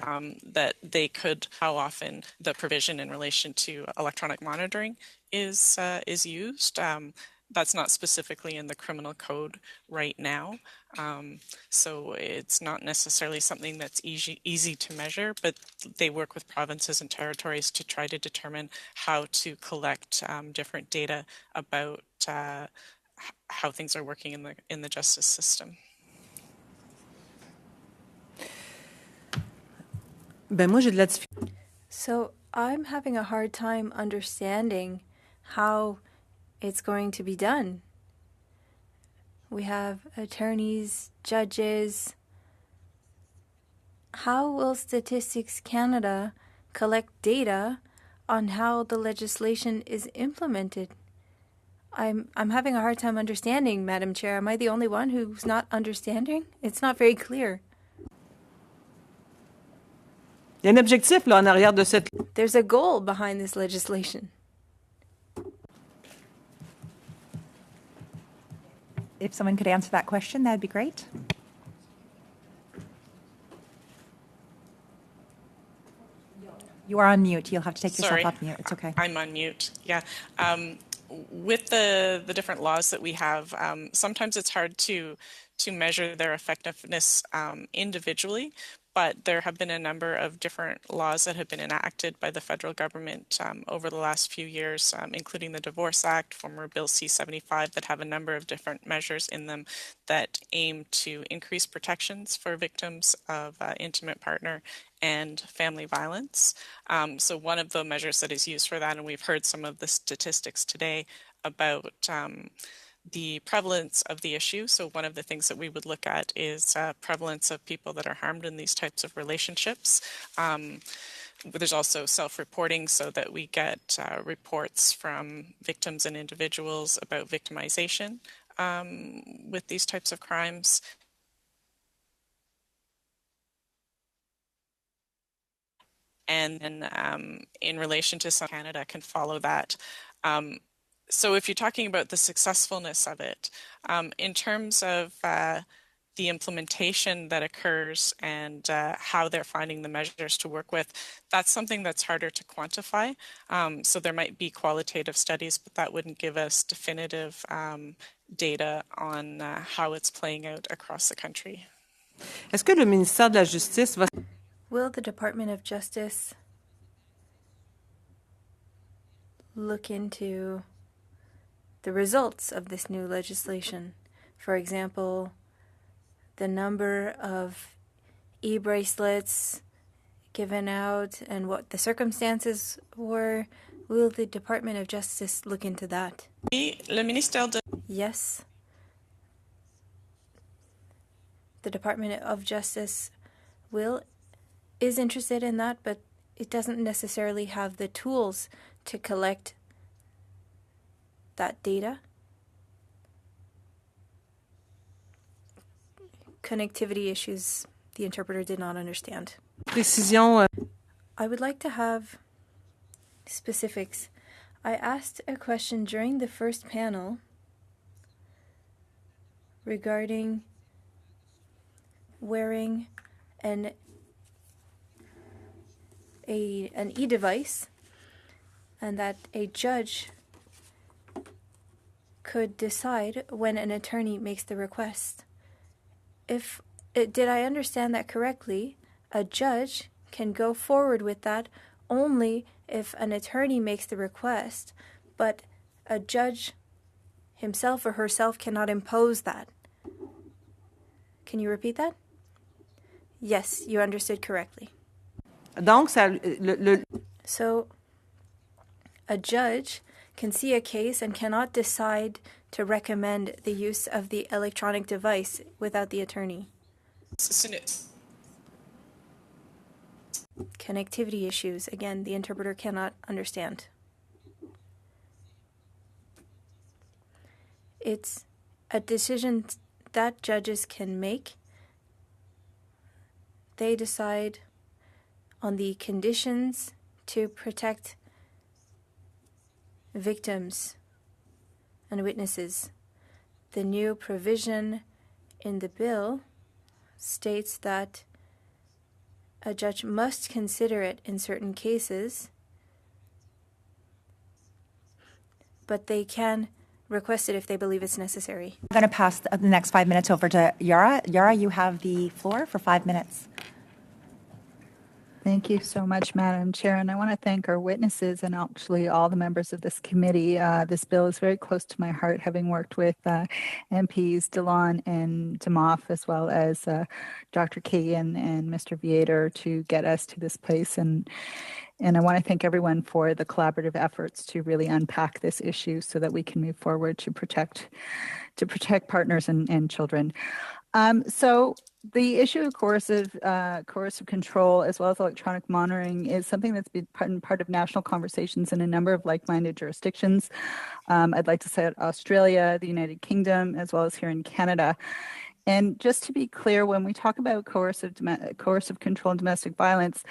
that they could, how often the provision in relation to electronic monitoring is used. That's not specifically in the criminal code right now. So it's not necessarily something that's easy to measure, but they work with provinces and territories to try to determine how to collect different data about how things are working in the justice system. Ben moi j'ai de la difficulté. So I'm having a hard time understanding how it's going to be done. We have attorneys, judges. How will Statistics Canada collect data on how the legislation is implemented? I'm having a hard time understanding, Madam Chair. Am I the only one who's not understanding? It's not very clear. Il y a un objectif là en arrière de cette. There's a goal behind this legislation. If someone could answer that question, that'd be great. You are on mute. You'll have to take yourself Sorry, off mute. It's okay. I'm on mute. Yeah. with the different laws that we have, sometimes it's hard to measure their effectiveness individually, but there have been a number of different laws that have been enacted by the federal government over the last few years, including the Divorce Act, former Bill C-75, that have a number of different measures in them that aim to increase protections for victims of intimate partner and family violence. So one of the measures that is used for that, and we've heard some of the statistics today about the prevalence of the issue. So one of the things that we would look at is prevalence of people that are harmed in these types of relationships. There's also self-reporting so that we get reports from victims and individuals about victimization with these types of crimes. And then in relation to some, Canada can follow that. So if you're talking about the successfulness of it, in terms of the implementation that occurs and how they're finding the measures to work with, that's something that's harder to quantify. So there might be qualitative studies, but that wouldn't give us definitive data on how it's playing out across the country. Est-ce que le ministère de la Justice va... Will the Department of Justice look into the results of this new legislation? For example, the number of e-bracelets given out and what the circumstances were. Will the Department of Justice look into that? Le ministère de... Yes. The Department of Justice is interested in that, but it doesn't necessarily have the tools to collect that data. Connectivity issues, the interpreter did not understand. Précision. I would like to have specifics. I asked a question during the first panel regarding wearing an e-device, and that a judge could decide when an attorney makes the request. Did I understand that correctly? A judge can go forward with that only if an attorney makes the request, but a judge himself or herself cannot impose that. Can you repeat that? Yes, you understood correctly. Donc, So, a judge can see a case and cannot decide to recommend the use of the electronic device without the attorney. Connectivity issues. Again, the interpreter cannot understand. It's a decision that judges can make. They decide on the conditions to protect victims and witnesses. The new provision in the bill states that a judge must consider it in certain cases, but they can request it if they believe it's necessary. I'm going to pass the next 5 minutes over to Yara. Yara, you have the floor for 5 minutes. Thank you so much, Madam Chair, and I want to thank our witnesses and actually all the members of this committee. This bill is very close to my heart, having worked with MPs Dillon and Demoff, as well as Dr. Kagan and Mr. Viator to get us to this place. And I want to thank everyone for the collaborative efforts to really unpack this issue so that we can move forward to protect partners and children. So the issue of coercive control as well as electronic monitoring is something that's been part of national conversations in a number of like-minded jurisdictions. I'd like to say Australia, the United Kingdom, as well as here in Canada. And just to be clear, when we talk about coercive control and domestic violence,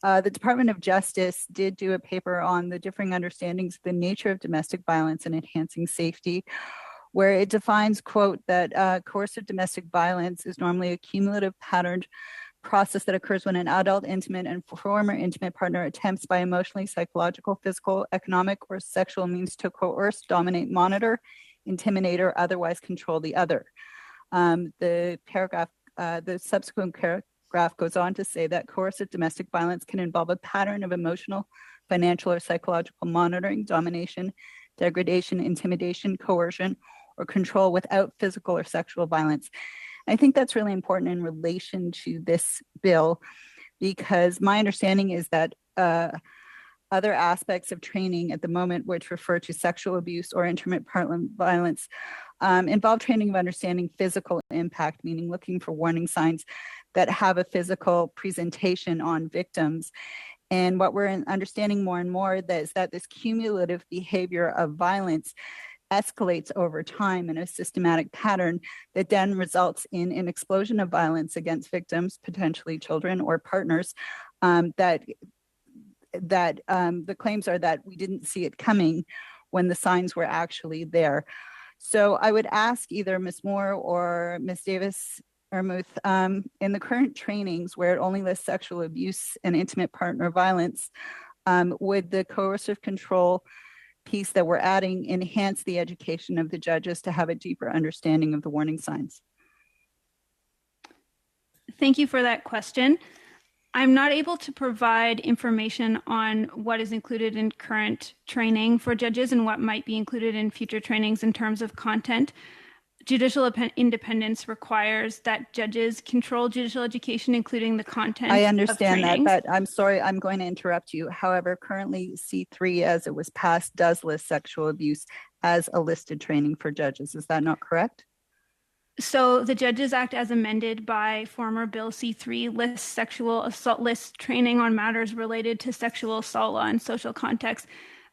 the Department of Justice did do a paper on the differing understandings of the nature of domestic violence and enhancing safety, where it defines, quote, that coercive domestic violence is normally a cumulative patterned process that occurs when an adult, intimate, and former intimate partner attempts by emotionally, psychological, physical, economic, or sexual means to coerce, dominate, monitor, intimidate, or otherwise control the other. The subsequent paragraph goes on to say that coercive domestic violence can involve a pattern of emotional, financial, or psychological monitoring, domination, degradation, intimidation, coercion, or control without physical or sexual violence. I think that's really important in relation to this bill, because my understanding is that other aspects of training at the moment, which refer to sexual abuse or intimate partner violence, involve training of understanding physical impact, meaning looking for warning signs that have a physical presentation on victims. And what we're understanding more and more is that this cumulative behavior of violence escalates over time in a systematic pattern that then results in an explosion of violence against victims, potentially children or partners, that the claims are that we didn't see it coming when the signs were actually there. So I would ask either Ms. Moore or Ms. Davis-Ermuth, in the current trainings where it only lists sexual abuse and intimate partner violence, would the coercive control piece that we're adding enhance the education of the judges to have a deeper understanding of the warning signs? Thank you for that question. I'm not able to provide information on what is included in current training for judges and what might be included in future trainings in terms of content. Judicial independence requires that judges control judicial education, including the content. I understand that, but I'm sorry, I'm going to interrupt you. However, currently C3, as it was passed, does list sexual abuse as a listed training for judges. Is that not correct? So the Judges Act, as amended by former Bill C3, lists sexual assault, lists training on matters related to sexual assault law and social context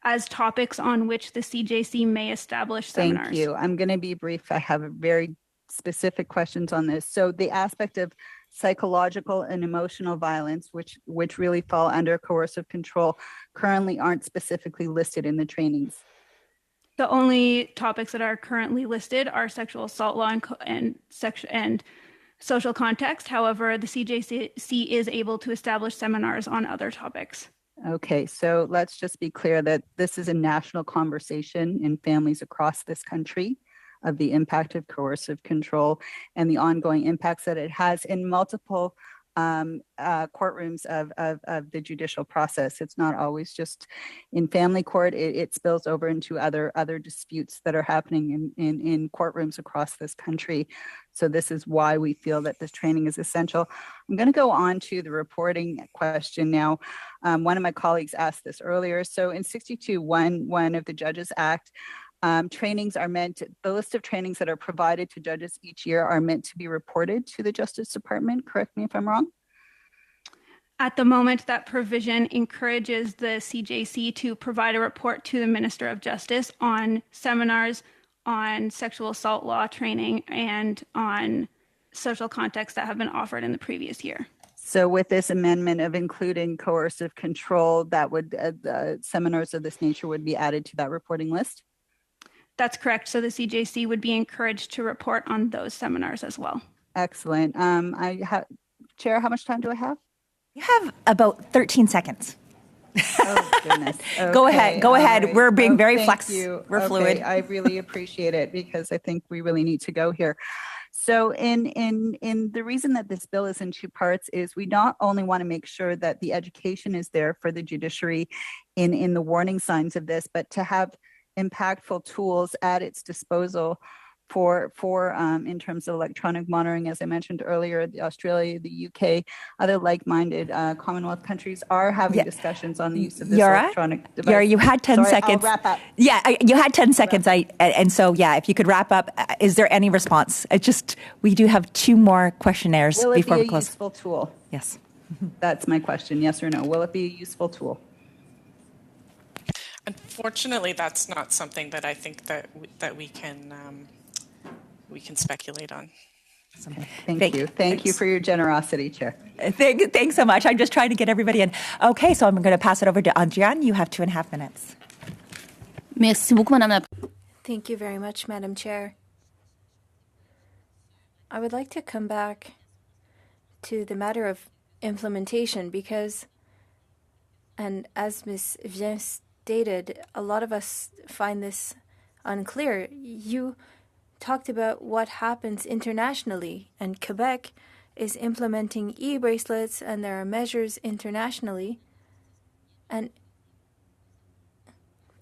as topics on which the CJC may establish seminars. Thank you. I'm going to be brief. I have very specific questions on this. So the aspect of psychological and emotional violence, which really fall under coercive control, currently aren't specifically listed in the trainings. The only topics that are currently listed are sexual assault law and social context. However, the CJC is able to establish seminars on other topics. Okay, so let's just be clear that this is a national conversation in families across this country of the impact of coercive control and the ongoing impacts that it has in multiple courtrooms of the judicial process. It's not always just in family court. It spills over into other disputes that are happening in courtrooms across this country. So this is why we feel that this training is essential. I'm going to go on to the reporting question now. One of my colleagues asked this earlier. So in 62.1 of the Judges Act, trainings are the list of trainings that are provided to judges each year are meant to be reported to the Justice Department. Correct me if I'm wrong. At the moment, that provision encourages the CJC to provide a report to the Minister of Justice on seminars on sexual assault law training and on social context that have been offered in the previous year. So with this amendment of including coercive control, that would seminars of this nature would be added to that reporting list? That's correct. So the CJC would be encouraged to report on those seminars as well. Excellent. Chair, how much time do I have? You have about 13 seconds. Oh, goodness. Okay. Go ahead. Right. We're being very thank flex. You. We're fluid. I really appreciate it because I think we really need to go here. So in the reason that this bill is in two parts is we not only want to make sure that the education is there for the judiciary in the warning signs of this, but to have impactful tools at its disposal for in terms of electronic monitoring. As I mentioned earlier, Australia, the UK, other like-minded Commonwealth countries are having discussions on the use of this electronic device. Yara, you had 10 seconds. I'll wrap up. Yeah, you had 10 seconds. And so, if you could wrap up, is there any response? We do have two more questionnaires before we close. Will it be a useful tool? Yes. That's my question, yes or no. Will it be a useful tool? Unfortunately, that's not something that I think that we can speculate on. Okay. Thank you for your generosity, Chair. Thanks so much. I'm just trying to get everybody in. Okay, so I'm going to pass it over to Adrienne. You have 2.5 minutes. Merci beaucoup, Madame la. Thank you very much, Madam Chair. I would like to come back to the matter of implementation because, and as Ms. Vien stated, a lot of us find this unclear. You talked about what happens internationally, and Quebec is implementing e-bracelets, and there are measures internationally. And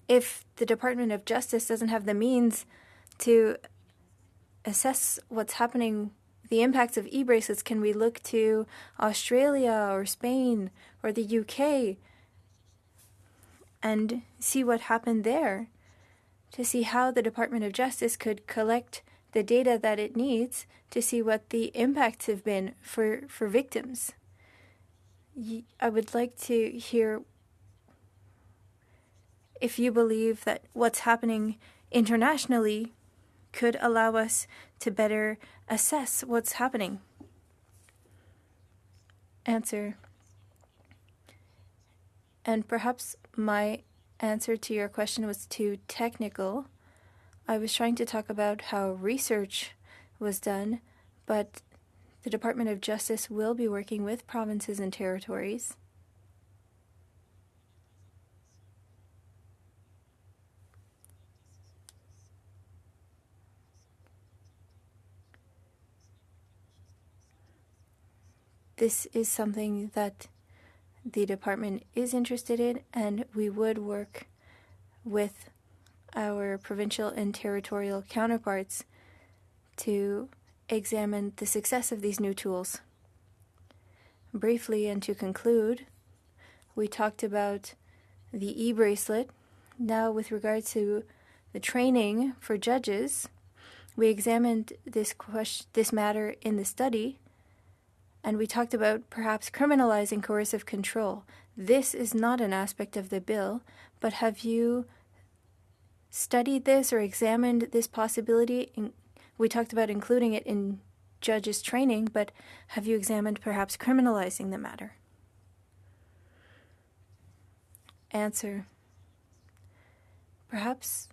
if the Department of Justice doesn't have the means to assess what's happening, the impacts of e-bracelets, can we look to Australia or Spain or the UK and see what happened there to see how the Department of Justice could collect the data that it needs to see what the impacts have been for victims? I would like to hear if you believe that what's happening internationally could allow us to better assess what's happening. Answer. And perhaps my answer to your question was too technical. I was trying to talk about how research was done, but the Department of Justice will be working with provinces and territories. This is something that the department is interested in, and we would work with our provincial and territorial counterparts to examine the success of these new tools. Briefly, and to conclude, we talked about the e-bracelet. Now, with regard to the training for judges, we examined this matter in the study, and we talked about perhaps criminalizing coercive control. This is not an aspect of the bill, but have you studied this or examined this possibility? We talked about including it in judges' training, but have you examined perhaps criminalizing the matter? Answer. Perhaps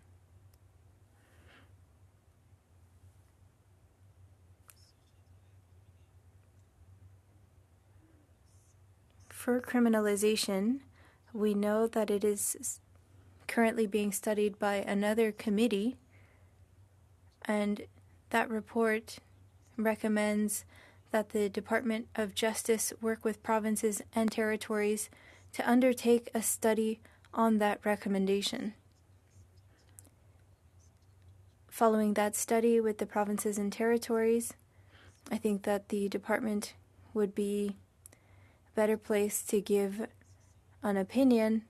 for criminalization, we know that it is currently being studied by another committee, and that report recommends that the Department of Justice work with provinces and territories to undertake a study on that recommendation. Following that study with the provinces and territories, I think that the department would be better placed to give an opinion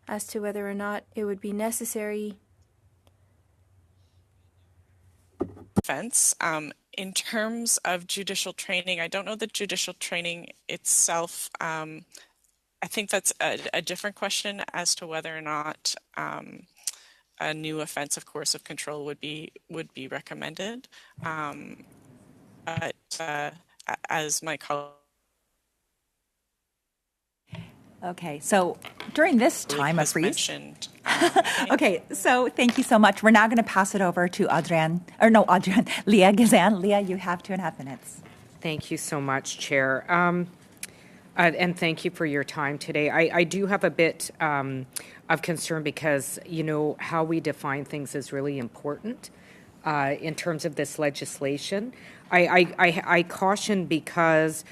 as to whether or not it would be necessary. Defense. In terms of judicial training, I don't know that judicial training itself, I think that's a different question as to whether or not a new offense of coercive control would be recommended. But as my colleague. Okay, so during this time of freeze. Mentioned, okay, so thank you so much. We're now going to pass it over to Leah Gazan. Leah, you have 2.5 minutes. Thank you so much, Chair. And thank you for your time today. I do have a bit of concern because, you know, how we define things is really important in terms of this legislation. I caution because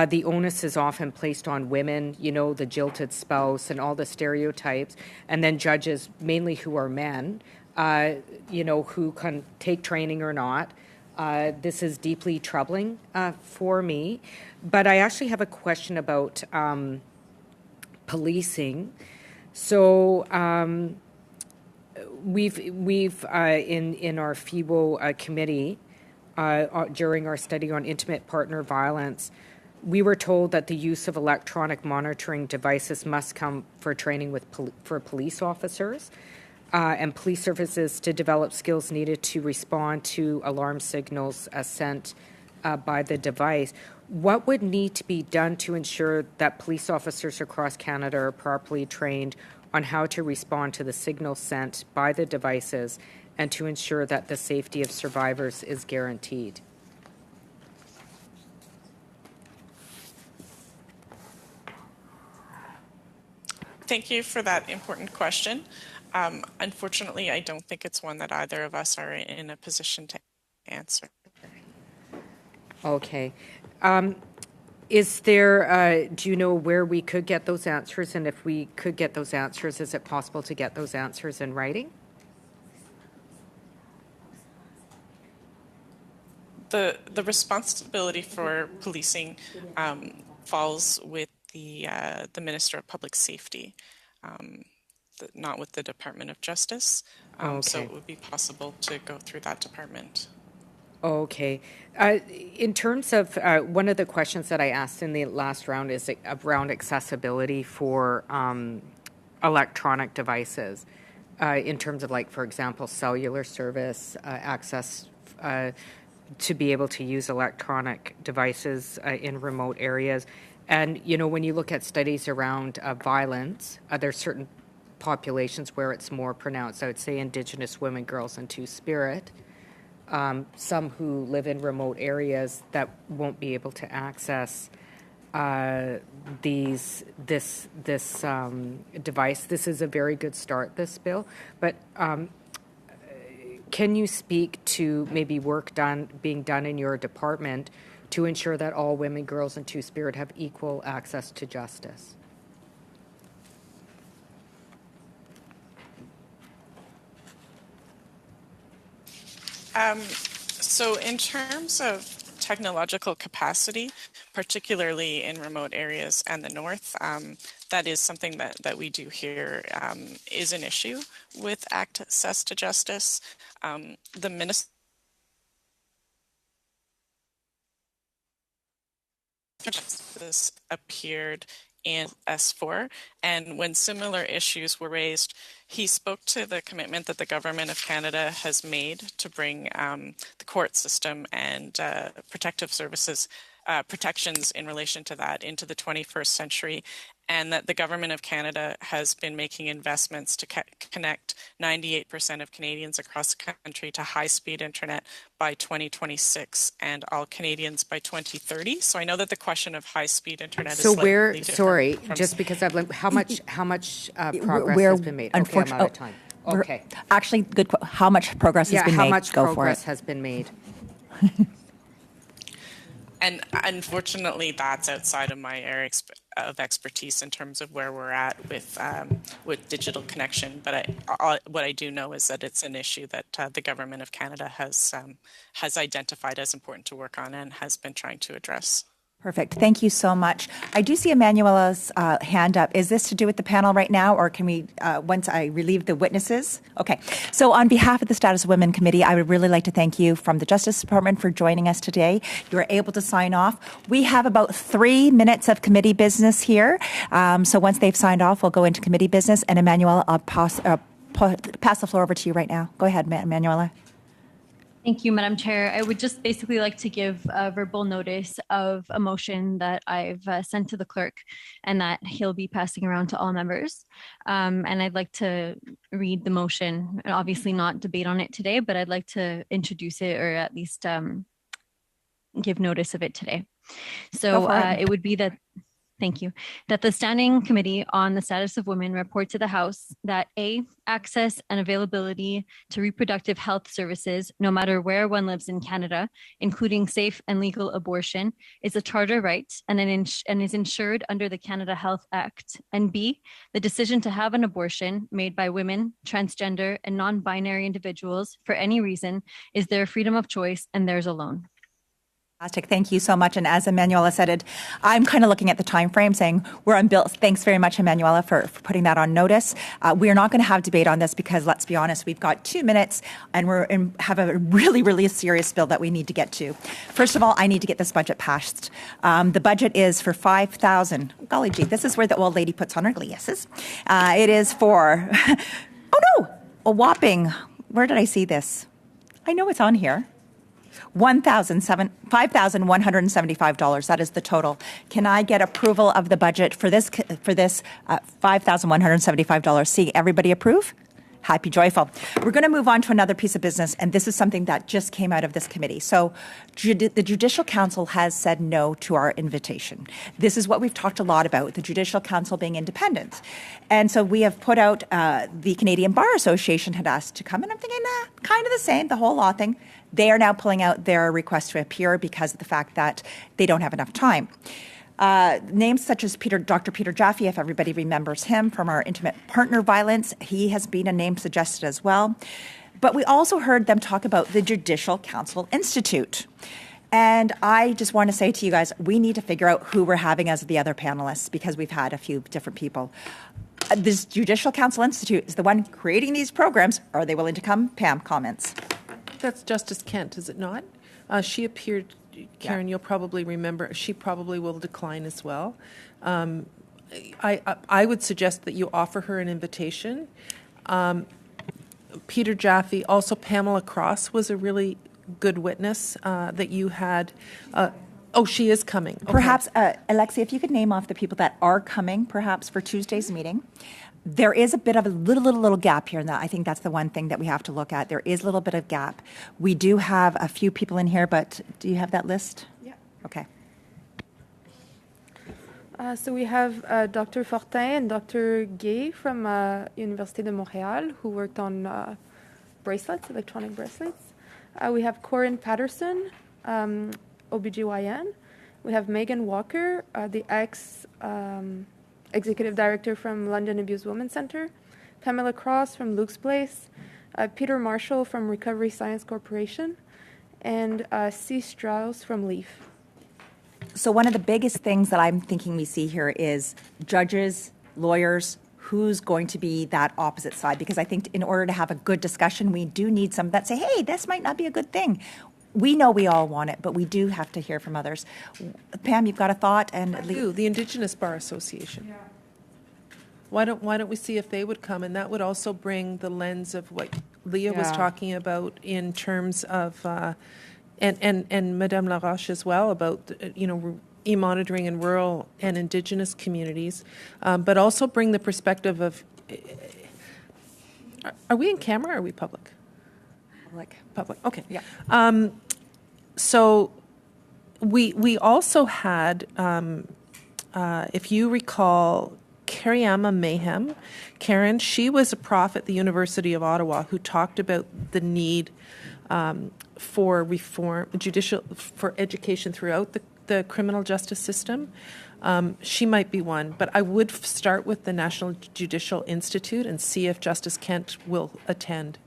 the onus is often placed on women, you know, the jilted spouse and all the stereotypes, and then judges, mainly who are men, you know, who can take training or not. This is deeply troubling for me. But I actually have a question about policing. So we've in our FEWO committee during our study on intimate partner violence, we were told that the use of electronic monitoring devices must come for training for police officers and police services to develop skills needed to respond to alarm signals sent by the device. What would need to be done to ensure that police officers across Canada are properly trained on how to respond to the signals sent by the devices and to ensure that the safety of survivors is guaranteed? Thank you for that important question. Unfortunately, I don't think it's one that either of us are in a position to answer. Okay. Is there, do you know where we could get those answers? And if we could get those answers, is it possible to get those answers in writing? The responsibility for policing falls with the Minister of Public Safety, not with the Department of Justice. So it would be possible to go through that department. Okay. In terms of one of the questions that I asked in the last round is around accessibility for electronic devices, in terms of, like, for example, cellular service, access to be able to use electronic devices in remote areas. And, you know, when you look at studies around violence, there's certain populations where it's more pronounced. I would say Indigenous women, girls, and Two-Spirit. Some who live in remote areas that won't be able to access this device. This is a very good start, this bill, but can you speak to maybe work being done in your department to ensure that all women, girls, and Two-Spirit have equal access to justice? So in terms of technological capacity, particularly in remote areas and the north, that is something that we do hear is an issue with access to justice. The Minister this appeared in S4, and when similar issues were raised, he spoke to the commitment that the Government of Canada has made to bring the court system and protective services protections in relation to that into the 21st century, and that the Government of Canada has been making investments to connect 98% of Canadians across the country to high-speed internet by 2026 and all Canadians by 2030. So I know that the question of high-speed internet is slightly different. Sorry, just because I've learned, how much progress has been made? Okay, I'm out of time. Okay. Actually, good. How much progress has been made? How much progress has been made? And unfortunately, that's outside of my area of expertise in terms of where we're at with digital connection. But what I do know is that it's an issue that the Government of Canada has identified as important to work on and has been trying to address. Perfect. Thank you so much. I do see Emanuela's hand up. Is this to do with the panel right now, or can we, once I relieve the witnesses? Okay. So on behalf of the Status of Women Committee, I would really like to thank you from the Justice Department for joining us today. You are able to sign off. We have about 3 minutes of committee business here. So once they've signed off, we'll go into committee business. And Emanuela, I'll pass the floor over to you right now. Go ahead, Emanuela. Thank you, Madam Chair. I would just basically like to give a verbal notice of a motion that I've sent to the clerk and that he'll be passing around to all members. And I'd like to read the motion, and obviously not debate on it today, but I'd like to introduce it, or at least give notice of it today. So it would be that, thank you, that the Standing Committee on the Status of Women report to the House that A, access and availability to reproductive health services, no matter where one lives in Canada, including safe and legal abortion, is a charter right and is ensured under the Canada Health Act. And B, the decision to have an abortion made by women, transgender, and non-binary individuals for any reason is their freedom of choice and theirs alone. Fantastic. Thank you so much. And as Emanuela said, I'm kind of looking at the time frame saying we're on bill. Thanks very much, Emanuela, for putting that on notice. We are not going to have debate on this because, let's be honest, we've got 2 minutes and have a really, really serious bill that we need to get to. First of all, I need to get this budget passed. The budget is for 5,000. Golly gee, this is where the old lady puts on her glasses. It is for, oh no, a whopping, where did I see this? I know it's on here. $5,175. That is the total. Can I get approval of the budget for this $5,175? See, everybody approve? Happy, joyful. We're going to move on to another piece of business, and this is something that just came out of this committee. So the Judicial Council has said no to our invitation. This is what we've talked a lot about, the Judicial Council being independent. And so we have put out, the Canadian Bar Association had asked to come, and I'm thinking, kind of the same, the whole law thing. They are now pulling out their request to appear because of the fact that they don't have enough time. Names such as Dr. Peter Jaffe, if everybody remembers him from our intimate partner violence, he has been a name suggested as well. But we also heard them talk about the Judicial Council Institute. And I just want to say to you guys, we need to figure out who we're having as the other panelists because we've had a few different people. This Judicial Council Institute is the one creating these programs. Are they willing to come? Pam, comments? That's Justice Kent, is it not? She appeared, Karen, you'll probably remember, she probably will decline as well. I would suggest that you offer her an invitation. Peter Jaffe, also Pamela Cross was a really good witness that you had. Oh, she is coming. Okay. Perhaps, Alexia, if you could name off the people that are coming, perhaps, for Tuesday's meeting. There is a bit of a little gap here, and I think that's the one thing that we have to look at. There is a little bit of gap. We do have a few people in here, but do you have that list? Yeah. Okay. So we have Dr. Fortin and Dr. Gay from Université de Montréal, who worked on bracelets, electronic bracelets. We have Corinne Patterson, OBGYN. We have Megan Walker, the Executive Director from London Abused Women Center, Pamela Cross from Luke's Place, Peter Marshall from Recovery Science Corporation, and C. Strauss from LEAF. So one of the biggest things that I'm thinking we see here is judges, lawyers, who's going to be that opposite side? Because I think in order to have a good discussion, we do need some that say, hey, this might not be a good thing. We know we all want it, but we do have to hear from others. Pam, you've got a thought? And the Indigenous Bar Association. Yeah. Why don't we see if they would come? And that would also bring the lens of what Leah was talking about in terms of, and Madame Laroche as well, about, e-monitoring in rural and Indigenous communities, but also bring the perspective of, are we in camera or are we public? Public. Okay. Yeah. So we also had, if you recall, Kariama Mayhem. Karen, she was a prof at the University of Ottawa who talked about the need for reform, for education throughout the criminal justice system. She might be one, but I would start with the National Judicial Institute and see if Justice Kent will attend.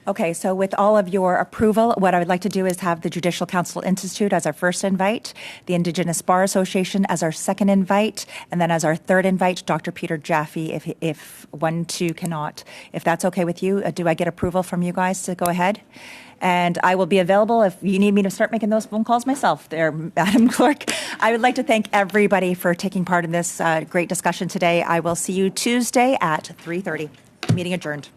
Okay, so with all of your approval, what I would like to do is have the Judicial Council Institute as our first invite, the Indigenous Bar Association as our second invite, and then as our third invite, Dr. Peter Jaffe, if 1-2 cannot. If that's okay with you, do I get approval from you guys to go ahead? And I will be available if you need me to start making those phone calls myself there, Madam Clerk. I would like to thank everybody for taking part in this great discussion today. I will see you Tuesday at 3:30. Meeting adjourned.